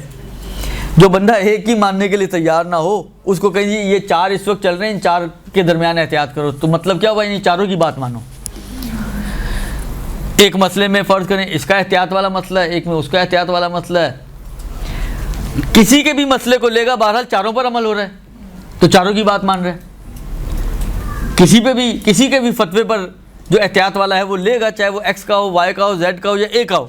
[SPEAKER 1] جو بندہ ایک ہی ماننے کے لیے تیار نہ ہو اس کو کہیں یہ 4 اس وقت چل رہے ہیں, ان 4 کے درمیان احتیاط کرو, تو مطلب کیا ہوا, ان چاروں کی بات مانو. ایک مسئلے میں فرض کریں اس کا احتیاط والا مسئلہ ہے, ایک میں اس کا احتیاط والا مسئلہ ہے. کسی کے بھی مسئلے کو لے گا, بہرحال چاروں پر عمل ہو رہا ہے تو چاروں کی بات مان رہے ہیں. کسی کے بھی فتوے پر جو احتیاط والا ہے وہ لے گا, چاہے وہ ایکس کا ہو, وائی کا ہو, زیڈ کا ہو یا اے کا ہو,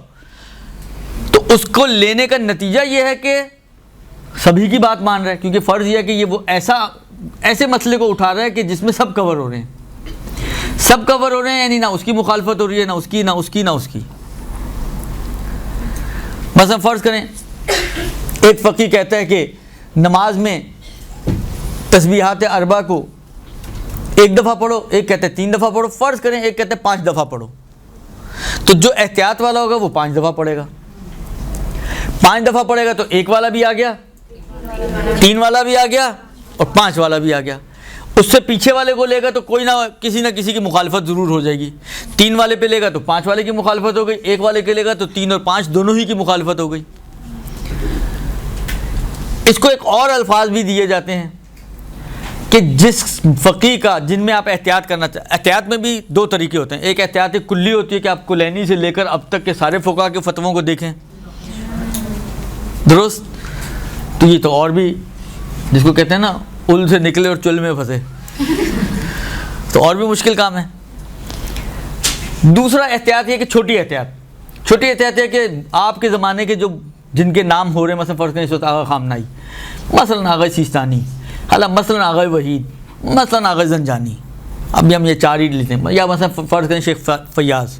[SPEAKER 1] تو اس کو لینے کا نتیجہ یہ ہے کہ سبھی کی بات مان رہا ہے. کیونکہ فرض یہ ہے کہ یہ وہ ایسے مسئلے کو اٹھا رہا ہے کہ جس میں سب کور ہو رہے ہیں. سب کور ہو رہے ہیں یعنی نہ اس کی مخالفت ہو رہی ہے, نہ اس کی, نہ اس کی, نہ اس کی. مثلا فرض کریں ایک فقیہ کہتا ہے کہ نماز میں تسبیحات 4 کو 1 دفعہ پڑھو, ایک کہتے ہیں 3 دفعہ پڑھو. فرض کریں ایک کہتے ہیں 5 دفعہ پڑھو, تو جو احتیاط والا ہوگا وہ 5 دفعہ پڑھے گا. 5 دفعہ پڑھے گا تو 1 والا بھی آ گیا, 3 والا بھی آ گیا اور 5 والا بھی آ گیا. اس سے پیچھے والے کو لے گا تو کوئی نہ کسی کی مخالفت ضرور ہو جائے گی. 3 والے پہ لے گا تو 5 والے کی مخالفت ہو گئی, 1 والے کے لے گا تو 3 اور 5 دونوں ہی کی مخالفت ہو گئی. اس کو ایک اور الفاظ بھی دیے جاتے ہیں کہ جس فقی کا جن میں آپ احتیاط کرنا چاہتے، احتیاط میں بھی دو طریقے ہوتے ہیں. ایک احتیاط کلی ہوتی ہے کہ آپ کلینی سے لے کر اب تک کے سارے فقہا کے فتووں کو دیکھیں، درست؟ تو یہ تو اور بھی جس کو کہتے ہیں نا ال سے نکلے اور چل میں پھنسے، تو اور بھی مشکل کام ہے. دوسرا احتیاط یہ کہ چھوٹی احتیاط ہے کہ آپ کے زمانے کے جو جن کے نام ہو رہے ہیں، مثلا فرض کریں اس وقت آغا خامنائی، مثلا آغا سیستانی، حالانکہ مثلا آغا وحید، مثلا آغا زنجانی، اب ہم یہ چار ہی لیتے ہیں، یا مثلا فرض کریں شیخ فیاض،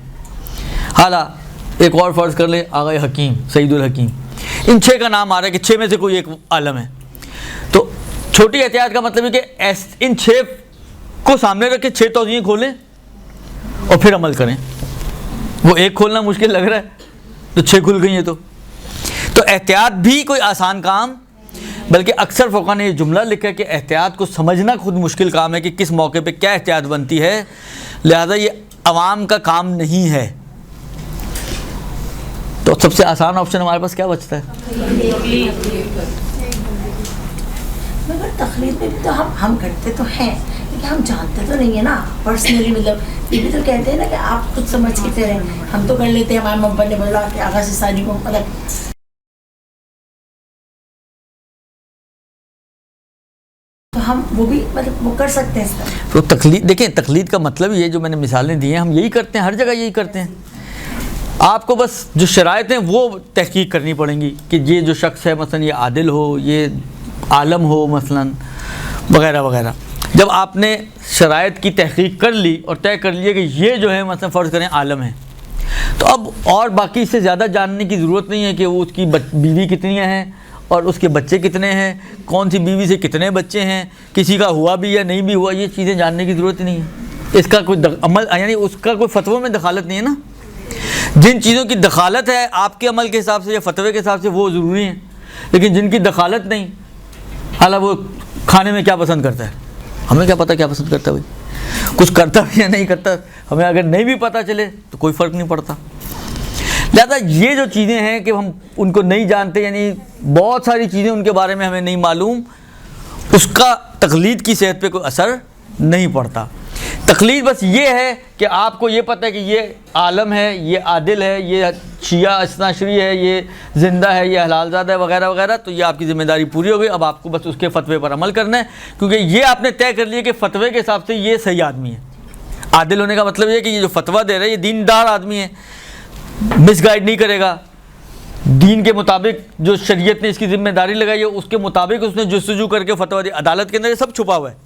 [SPEAKER 1] حالانکہ ایک اور فرض کر لیں آغا حکیم، سعید الحکیم. ان 6 کا نام آ رہا ہے کہ 6 میں سے کوئی ایک عالم ہے. تو چھوٹی احتیاط کا مطلب ہے کہ ان 6 کو سامنے رکھ کے 6 توضیحیں کھولیں اور پھر عمل کریں. وہ ایک کھولنا مشکل لگ رہا ہے تو 6 کھل گئی ہیں. تو احتیاط بھی کوئی آسان کام، بلکہ اکثر فقہا نے یہ جملہ لکھا ہے کہ احتیاط کو سمجھنا خود مشکل کام ہے کہ کس موقع پہ کیا احتیاط بنتی ہے، لہذا یہ عوام کا کام نہیں ہے. تو سب سے آسان آپشن ہمارے پاس کیا بچتا ہے؟
[SPEAKER 4] مگر تقلید میں بھی تو ہم کرتے تو ہیں لیکن ہم جانتے تو نہیں ہیں نا پرسنلی. مطلب یہ بھی تو کہتے ہیں نا کہ آپ خود سمجھ کے کریں. ہم تو کر لیتے ہیں، ہمارے محبت نے بولا کہ آغا سیستانی کو مطلب تو ہم وہ بھی مطلب وہ کر سکتے ہیں اس طرح.
[SPEAKER 1] تو تقلید دیکھیں، تقلید کا مطلب یہ جو میں نے مثالیں دی ہیں، ہم یہی کرتے ہیں، ہر جگہ یہی کرتے ہیں. آپ کو بس جو شرائط ہیں وہ تحقیق کرنی پڑیں گی کہ یہ جو شخص ہے مثلا یہ عادل ہو، یہ عالم ہو مثلا، وغیرہ وغیرہ. جب آپ نے شرائط کی تحقیق کر لی اور طے کر لیا کہ یہ جو ہے مثلا فرض کریں عالم ہے، تو اب اور باقی اس سے زیادہ جاننے کی ضرورت نہیں ہے کہ وہ اس کی بیوی کتنی ہیں اور اس کے بچے کتنے ہیں، کون سی بیوی سے کتنے بچے ہیں، کسی کا ہوا بھی یا نہیں بھی ہوا، یہ چیزیں جاننے کی ضرورت ہی نہیں ہے. اس کا کوئی عمل یعنی اس کا کوئی فتووں میں دخالت نہیں ہے نا. جن چیزوں کی دخالت ہے آپ کے عمل کے حساب سے یا فتوے کے حساب سے وہ ضروری ہیں، لیکن جن کی دخالت نہیں، حالانکہ وہ کھانے میں کیا پسند کرتا ہے، ہمیں کیا پتہ کیا پسند کرتا ہے بھائی، کچھ کرتا بھی یا نہیں کرتا، ہمیں اگر نہیں بھی پتہ چلے تو کوئی فرق نہیں پڑتا. لہذا یہ جو چیزیں ہیں کہ ہم ان کو نہیں جانتے، یعنی بہت ساری چیزیں ان کے بارے میں ہمیں نہیں معلوم، اس کا تقلید کی صحت پہ کوئی اثر نہیں پڑتا. تقلید بس یہ ہے کہ آپ کو یہ پتہ ہے کہ یہ عالم ہے، یہ عادل ہے، یہ شیعہ اثنا عشری ہے، یہ زندہ ہے، یہ حلال زادہ ہے، وغیرہ وغیرہ. تو یہ آپ کی ذمہ داری پوری ہو گئی. اب آپ کو بس اس کے فتوے پر عمل کرنا ہے، کیونکہ یہ آپ نے طے کر لیا کہ فتوے کے حساب سے یہ صحیح آدمی ہے. عادل ہونے کا مطلب یہ ہے کہ یہ جو فتویٰ دے رہا ہے یہ دیندار آدمی ہے، مس گائیڈ نہیں کرے گا، دین کے مطابق جو شریعت نے اس کی ذمہ داری لگائی ہے اس کے مطابق اس نے جستجو کر کے فتویٰ دی. عدالت کے اندر یہ سب چھپا ہوا ہے.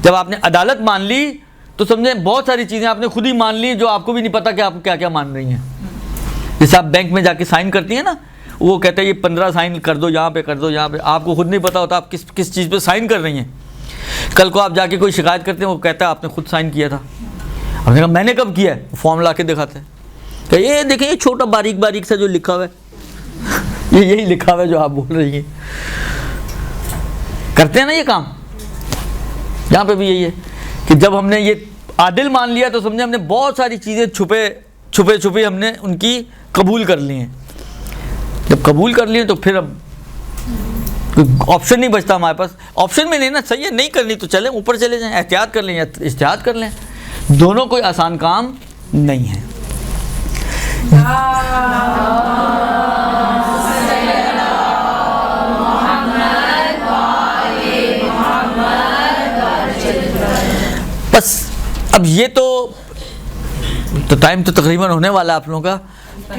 [SPEAKER 1] جب آپ نے عدالت مان لی تو سمجھیں بہت ساری چیزیں آپ نے خود ہی مان لی جو آپ کو بھی نہیں پتا کہ آپ کیا کیا مان رہی ہیں. جیسے آپ بینک میں جا کے سائن کرتی ہیں نا، وہ کہتا ہے یہ 15 سائن کر دو، یہاں پہ کر دو، یہاں پہ، آپ کو خود نہیں پتا ہوتا آپ کس چیز پہ سائن کر رہی ہیں. کل کو آپ جا کے کوئی شکایت کرتے ہیں، وہ کہتا ہے آپ نے خود سائن کیا تھا. آپ نے کہا میں نے کب کیا ہے، فارم لا کے دکھاتے ہیں کہ یہ دیکھیں یہ چھوٹا باریک سا جو لکھا ہوا ہے، یہی لکھا ہوا ہے جو آپ بول رہی ہیں. کرتے ہیں نا یہ کام. یہاں پہ بھی یہی ہے کہ جب ہم نے یہ عادل مان لیا تو سمجھے ہم نے بہت ساری چیزیں چھپے ہم نے ان کی قبول کر لی ہیں. جب قبول کر لی ہیں تو پھر اب آپشن نہیں بچتا ہمارے پاس. آپشن میں نہیں نا، صحیح ہے نہیں کرنی تو چلیں اوپر چلے جائیں، احتیاط کر لیں یا اجتہاد کر لیں. دونوں کوئی آسان کام نہیں ہے. بس اب یہ تو ٹائم تو تقریباً ہونے والا ہے آپ لوگوں کا.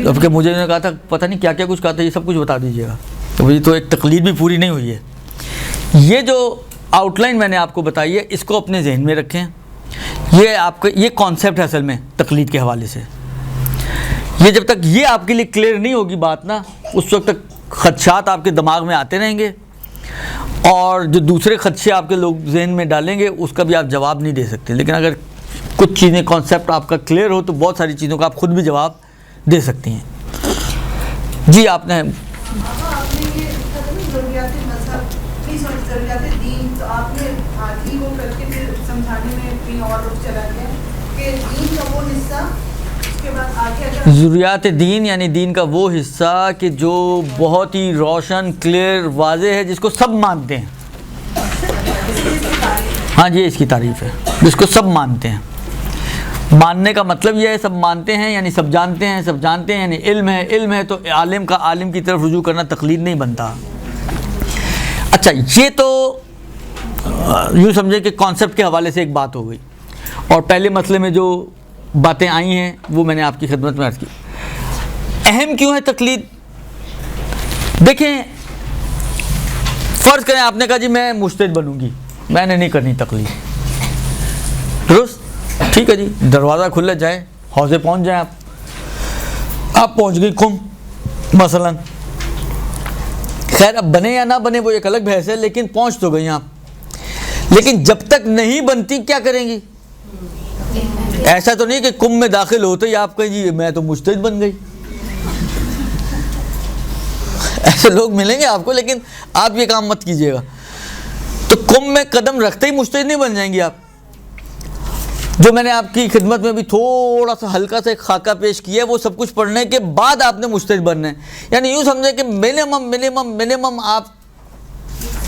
[SPEAKER 1] اب کہ مجھے نے کہا تھا پتہ نہیں کیا کچھ کہا تھا، یہ سب کچھ بتا دیجیے گا. تو یہ تو ایک تقلید بھی پوری نہیں ہوئی ہے. یہ جو آؤٹ لائن میں نے آپ کو بتائی ہے اس کو اپنے ذہن میں رکھیں. یہ آپ کا یہ کانسیپٹ ہے اصل میں تقلید کے حوالے سے. یہ جب تک یہ آپ کے لیے کلیئر نہیں ہوگی بات نا، اس وقت تک خدشات آپ کے دماغ میں آتے رہیں گے، اور جو دوسرے خدشے آپ کے لوگ ذہن میں ڈالیں گے اس کا بھی آپ جواب نہیں دے سکتے. لیکن اگر کچھ چیزیں کانسیپٹ آپ کا کلیئر ہو تو بہت ساری چیزوں کا آپ خود بھی جواب دے سکتی ہیں. جی آپ نے
[SPEAKER 3] یہ ضروریات مذہب کی ضروریات دین، تو آپ نے آدھی وہ کر کے پھر سمجھانے میں کہیں اور رخ چلا گیا کہ دین کا وہ حصہ اس کے بعد آگے اگر
[SPEAKER 1] ضروریات دین یعنی دین کا وہ حصہ کہ جو بہت ہی روشن، کلیئر، واضح ہے، جس کو سب مانتے ہیں. ہاں جی، اس کی تعریف ہے جس کو سب مانتے ہیں. ماننے کا مطلب یہ ہے سب مانتے ہیں یعنی سب جانتے ہیں، سب جانتے ہیں یعنی علم ہے. علم ہے تو عالم کا عالم کی طرف رجوع کرنا تقلید نہیں بنتا. اچھا، یہ تو یوں سمجھے کہ کانسیپٹ کے حوالے سے ایک بات ہو گئی. اور پہلے مسئلے میں جو باتیں آئی ہیں وہ میں نے آپ کی خدمت میں عرض کی. اہم کیوں ہے تقلید؟ دیکھیں، فرض کریں آپ نے کہا جی میں مجتہد بنوں گی، میں نے نہیں کرنی تقلید. درست؟ ٹھیک ہے جی، دروازہ کھلا جائے، حوضے پہنچ جائیں آپ پہنچ گئی کم مثلا. خیر اب بنے یا نہ بنے وہ ایک الگ بحث ہے، لیکن پہنچ تو گئی آپ. لیکن جب تک نہیں بنتی کیا کریں گی؟ ایسا تو نہیں کہ کم میں داخل ہوتے ہی آپ کہیں جی میں تو مجتہد بن گئی. ایسے لوگ ملیں گے آپ کو، لیکن آپ یہ کام مت کیجیے گا. تو کم میں قدم رکھتے ہی مجتہد نہیں بن جائیں گی آپ. جو میں نے آپ کی خدمت میں بھی تھوڑا سا ہلکا سا ایک خاکہ پیش کیا ہے، وہ سب کچھ پڑھنے کے بعد آپ نے مجتہد بننا ہے. یعنی یوں سمجھیں کہ منیمم آپ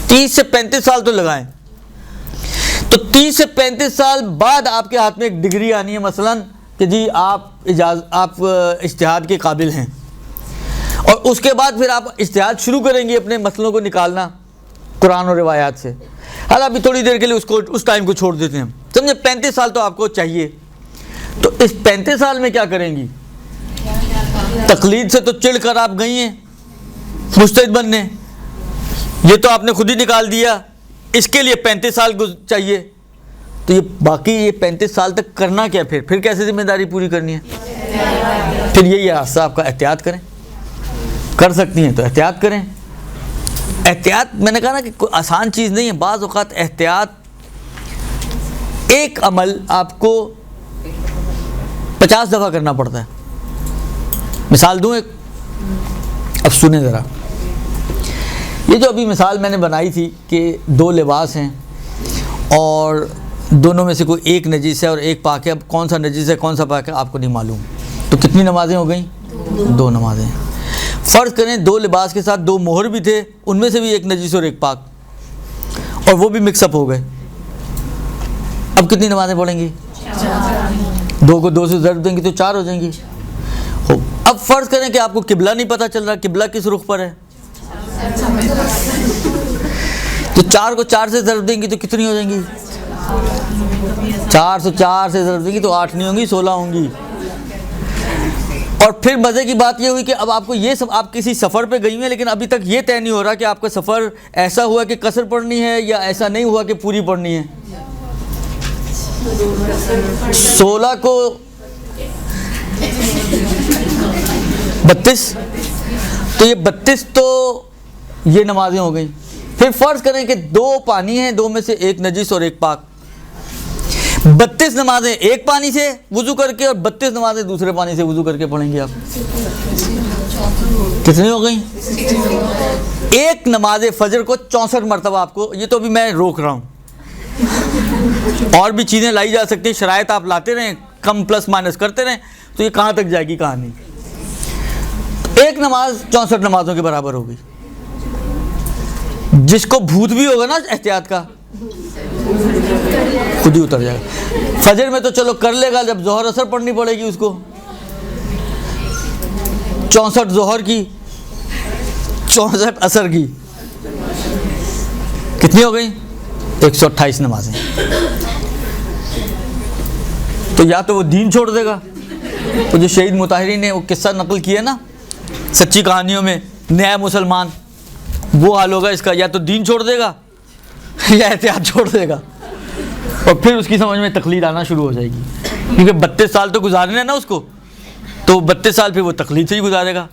[SPEAKER 1] 30 سے 35 سال تو لگائیں. تو 30 سے 35 سال بعد آپ کے ہاتھ میں ایک ڈگری آنی ہے مثلا کہ جی آپ اجتہاد کے قابل ہیں. اور اس کے بعد پھر آپ اجتہاد شروع کریں گے اپنے مسئلوں کو نکالنا قرآن اور روایات سے. حال ابھی تھوڑی دیر کے لیے اس ٹائم کو چھوڑ دیتے ہیں. سمجھے 35 سال تو آپ کو چاہیے. تو اس 35 سال میں کیا کریں گی؟ تقلید سے تو چڑھ کر آپ گئی ہیں مجتہد بننے، یہ تو آپ نے خود ہی نکال دیا. اس کے لیے 35 سال چاہیے. تو یہ باقی یہ 35 سال تک کرنا کیا؟ پھر کیسے ذمہ داری پوری کرنی ہے؟ پھر یہی راستہ آپ کا. احتیاط کریں، کر سکتی ہیں تو احتیاط کریں. احتیاط میں نے کہا نا کہ کوئی آسان چیز نہیں ہے. بعض اوقات احتیاط ایک عمل آپ کو 50 دفعہ کرنا پڑتا ہے. مثال دوں ایک، اب سنیں ذرا. یہ جو ابھی مثال میں نے بنائی تھی کہ 2 لباس ہیں اور دونوں میں سے کوئی ایک نجیس ہے اور ایک پاک ہے. اب کون سا نجیس ہے کون سا پاک ہے آپ کو نہیں معلوم. تو کتنی نمازیں ہو گئیں؟ 2 نمازیں. فرض کریں 2 لباس کے ساتھ 2 مہر بھی تھے، ان میں سے بھی ایک نجیس اور ایک پاک، اور وہ بھی مکس اپ ہو گئے. اب کتنی نمازیں پڑھیں گی؟ 2 کو 2 سے ضرب دیں گی تو 4 ہو جائیں گی. اب فرض کریں کہ آپ کو قبلہ نہیں پتہ چل رہا، قبلہ کس رخ پر ہے، تو 4 کو 4 سے ضرب دیں گی تو کتنی ہو جائیں گی؟ 404 سے ضرب دیں گی تو 8 نہیں ہوں گی 16 ہوں گی. اور پھر مزے کی بات یہ ہوئی کہ اب آپ کو یہ سب، آپ کسی سفر پہ گئی ہیں لیکن ابھی تک یہ طے نہیں ہو رہا کہ آپ کا سفر ایسا ہوا کہ قصر پڑھنی ہے یا ایسا نہیں ہوا کہ پوری پڑھنی ہے. 16 کو 32، تو یہ 32 تو یہ نمازیں ہو گئیں. پھر فرض کریں کہ 2 پانی ہیں، 2 میں سے ایک نجس اور ایک پاک. 32 نمازیں ایک پانی سے وضو کر کے اور 32 نمازیں دوسرے پانی سے وضو کر کے پڑھیں گے آپ. کتنی ہو گئیں؟ ایک نماز فجر کو 64 مرتبہ آپ کو، یہ تو ابھی میں روک رہا ہوں، اور بھی چیزیں لائی جا سکتی ہیں، شرائط آپ لاتے رہیں، کم پلس مائنس کرتے رہیں، تو یہ کہاں تک جائے گی کہانی. ایک نماز 64 نمازوں کے برابر ہوگی. جس کو بھوت بھی ہوگا نا احتیاط کا، خود ہی اتر جائے گا. فجر میں تو چلو کر لے گا، جب ظہر اثر پڑھنی پڑے گی اس کو 64 ظہر کی 64 اثر کی، کتنی ہو گئی؟ 128 نمازیں. تو یا تو وہ دین چھوڑ دے گا، وہ جو شہید مطہری نے وہ قصہ نقل کیا نا سچی کہانیوں میں، نیا مسلمان، وہ حال ہوگا اس کا. یا تو دین چھوڑ دے گا یا احتیاط چھوڑ دے گا، اور پھر اس کی سمجھ میں تقلید آنا شروع ہو جائے گی. کیونکہ 32 سال تو گزارنے ہیں نا اس کو، تو 32 سال پھر وہ تقلید سے ہی گزارے گا.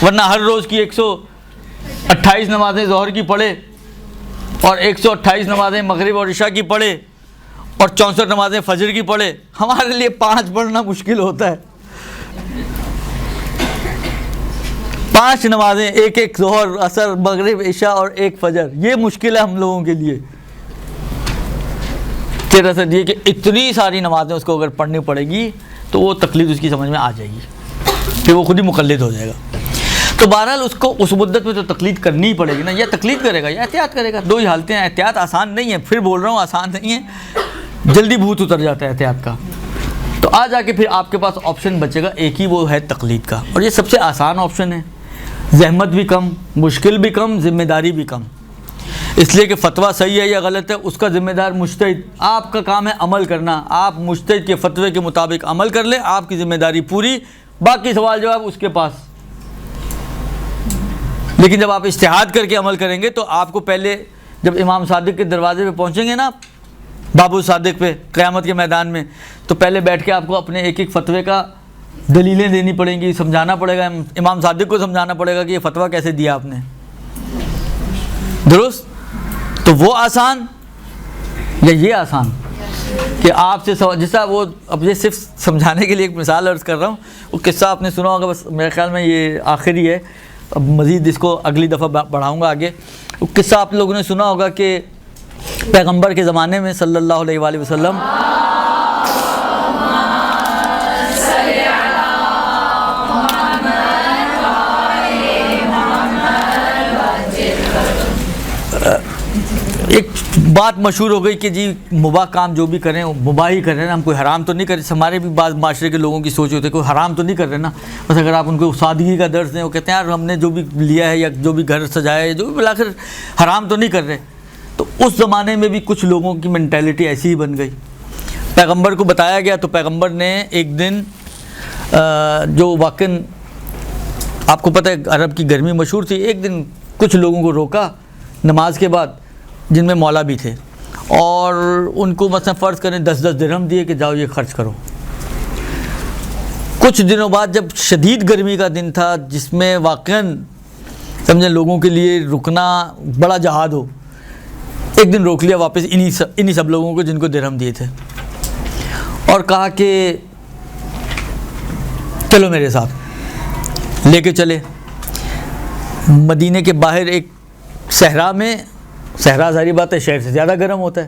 [SPEAKER 1] ورنہ ہر روز کی 128 نمازیں ظہر کی پڑھے اور 128 نمازیں مغرب اور عشاء کی پڑھے اور 64 نمازیں فجر کی پڑھے. ہمارے لیے 5 پڑھنا مشکل ہوتا ہے. 5 نمازیں، ایک ظہر عصر مغرب عشاء اور ایک فجر، یہ مشکل ہے ہم لوگوں کے لیے. تیرا سر یہ کہ اتنی ساری نمازیں اس کو اگر پڑھنی پڑے گی تو وہ تقلید اس کی سمجھ میں آ جائے گی، پھر وہ خود ہی مقلد ہو جائے گا. تو بہرحال اس کو اس مدت میں تو تقلید کرنی ہی پڑے گی نا، یا تقلید کرے گا یا احتیاط کرے گا، دو ہی حالتیں ہیں۔ احتیاط آسان نہیں ہے، پھر بول رہا ہوں آسان نہیں ہے، جلدی بھوت اتر جاتا ہے احتیاط کا۔ تو آ جا کے پھر آپ کے پاس آپشن بچے گا ایک ہی، وہ ہے تقلید کا، اور یہ سب سے آسان آپشن ہے، زحمت بھی کم، مشکل بھی کم، ذمہ داری بھی کم، اس لیے کہ فتویٰ صحیح ہے یا غلط ہے اس کا ذمہ دار مجتہد، آپ کا کام ہے عمل کرنا، آپ مجتہد کے فتوے کے مطابق عمل کر لیں، آپ کی ذمہ داری پوری، باقی سوال جواب اس کے پاس۔ لیکن جب آپ اجتہاد کر کے عمل کریں گے تو آپ کو پہلے جب امام صادق کے دروازے پہ پہنچیں گے نا، بابو صادق پہ قیامت کے میدان میں، تو پہلے بیٹھ کے آپ کو اپنے ایک ایک فتوے کا دلیلیں دینی پڑیں گی، سمجھانا پڑے گا، امام صادق کو سمجھانا پڑے گا کہ یہ فتویٰ کیسے دیا آپ نے، درست؟ تو وہ آسان یا یہ آسان کہ آپ سے جیسا وہ، اب یہ صرف سمجھانے کے لیے ایک مثال عرض کر رہا ہوں، وہ قصہ آپ نے سنا ہوگا، بس میرے خیال میں یہ آخری ہے، اب مزید اس کو اگلی دفعہ بڑھاؤں گا آگے۔ وہ قصہ آپ لوگوں نے سنا ہوگا کہ پیغمبر کے زمانے میں صلی اللہ علیہ وآلہ وسلم ایک بات مشہور ہو گئی کہ جی مباح کام جو بھی کریں مباح ہی کریں نا، ہم کوئی حرام تو نہیں کریں۔ ہمارے بھی بعض معاشرے کے لوگوں کی سوچ ہوتی ہے کوئی حرام تو نہیں کر رہے نا، بس اگر آپ ان کو سادگی کا درس دیں، وہ کہتے ہیں یار ہم نے جو بھی لیا ہے یا جو بھی گھر سجایا ہے جو بھی بالآخر حرام تو نہیں کر رہے۔ تو اس زمانے میں بھی کچھ لوگوں کی مینٹیلٹی ایسی ہی بن گئی۔ پیغمبر کو بتایا گیا تو پیغمبر نے ایک دن جو واقعاً آپ کو پتہ ہے عرب کی گرمی مشہور تھی، ایک دن کچھ لوگوں کو روکا نماز کے بعد، جن میں مولا بھی تھے، اور ان کو مثلا فرض کریں 10 درہم دیے کہ جاؤ یہ خرچ کرو۔ کچھ دنوں بعد جب شدید گرمی کا دن تھا جس میں واقعاً سمجھیں لوگوں کے لیے رکنا بڑا جہاد ہو، ایک دن روک لیا واپس انہی سب لوگوں کو جن کو درہم دیے تھے، اور کہا کہ چلو میرے ساتھ، لے کے چلے مدینے کے باہر ایک صحرا میں۔ صحرا ظاہری بات ہے شہر سے زیادہ گرم ہوتا ہے،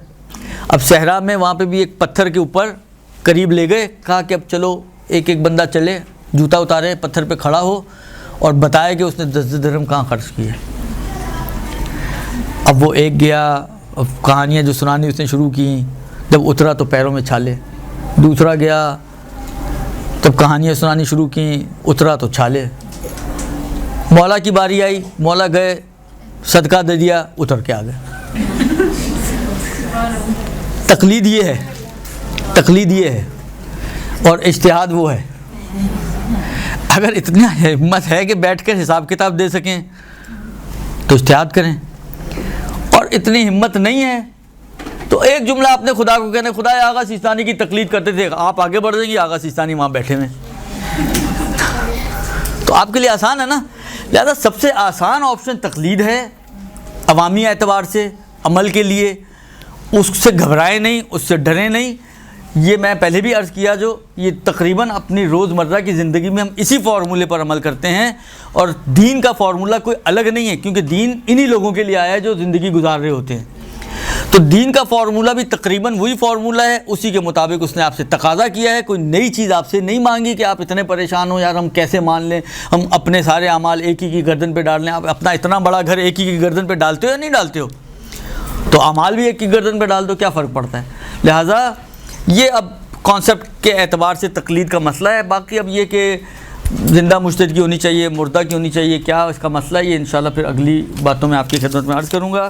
[SPEAKER 1] اب صحرا میں وہاں پہ بھی ایک پتھر کے اوپر قریب لے گئے، کہا کہ اب چلو ایک ایک بندہ چلے، جوتا اتارے، پتھر پہ کھڑا ہو اور بتایا کہ اس نے 10 درہم کہاں خرچ کیے۔ اب وہ ایک گیا، اب کہانیاں جو سنانی اس نے شروع کی، جب اترا تو پیروں میں چھالے، دوسرا گیا تب کہانیاں سنانی شروع کی، اترا تو چھالے، مولا کی باری آئی، مولا گئے صدقہ دے دیا، اتر کے آ گئے۔ تقلید یہ ہے، تقلید یہ ہے، اور اجتہاد وہ ہے۔ اگر اتنی ہمت ہے کہ بیٹھ کر حساب کتاب دے سکیں تو اجتہاد کریں، اور اتنی ہمت نہیں ہے تو ایک جملہ آپ نے خدا کو کہنا، خدا آغا سیستانی کی تقلید کرتے تھے، آپ آگے بڑھ جائیں گے، آغا سیستانی وہاں بیٹھے ہوئے، تو آپ کے لیے آسان ہے نا۔ لہذا سب سے آسان آپشن تقلید ہے عوامی اعتبار سے، عمل کے لیے، اس سے گھبرائیں نہیں، اس سے ڈریں نہیں۔ یہ میں پہلے بھی عرض کیا، جو یہ تقریباً اپنی روزمرہ کی زندگی میں ہم اسی فارمولے پر عمل کرتے ہیں، اور دین کا فارمولہ کوئی الگ نہیں ہے، کیونکہ دین انہی لوگوں کے لیے آیا ہے جو زندگی گزار رہے ہوتے ہیں۔ تو دین کا فارمولہ بھی تقریباً وہی فارمولہ ہے، اسی کے مطابق اس نے آپ سے تقاضا کیا ہے، کوئی نئی چیز آپ سے نہیں مانگی کہ آپ اتنے پریشان ہو یار ہم کیسے مان لیں، ہم اپنے سارے اعمال ایک ہی کی گردن پہ ڈال لیں۔ آپ اپنا اتنا بڑا گھر ایک ہی کی گردن پہ ڈالتے ہو یا نہیں ڈالتے ہو؟ تو اعمال بھی ایک کی گردن پہ ڈال دو، کیا فرق پڑتا ہے؟ لہٰذا یہ اب کانسیپٹ کے اعتبار سے تقلید کا مسئلہ ہے۔ باقی اب یہ کہ زندہ مجتہد کی ہونی چاہیے، مردہ کی ہونی چاہیے، کیا اس کا مسئلہ ہے، یہ انشاءاللہ پھر اگلی باتوں میں آپ کی خدمت میں عرض کروں گا۔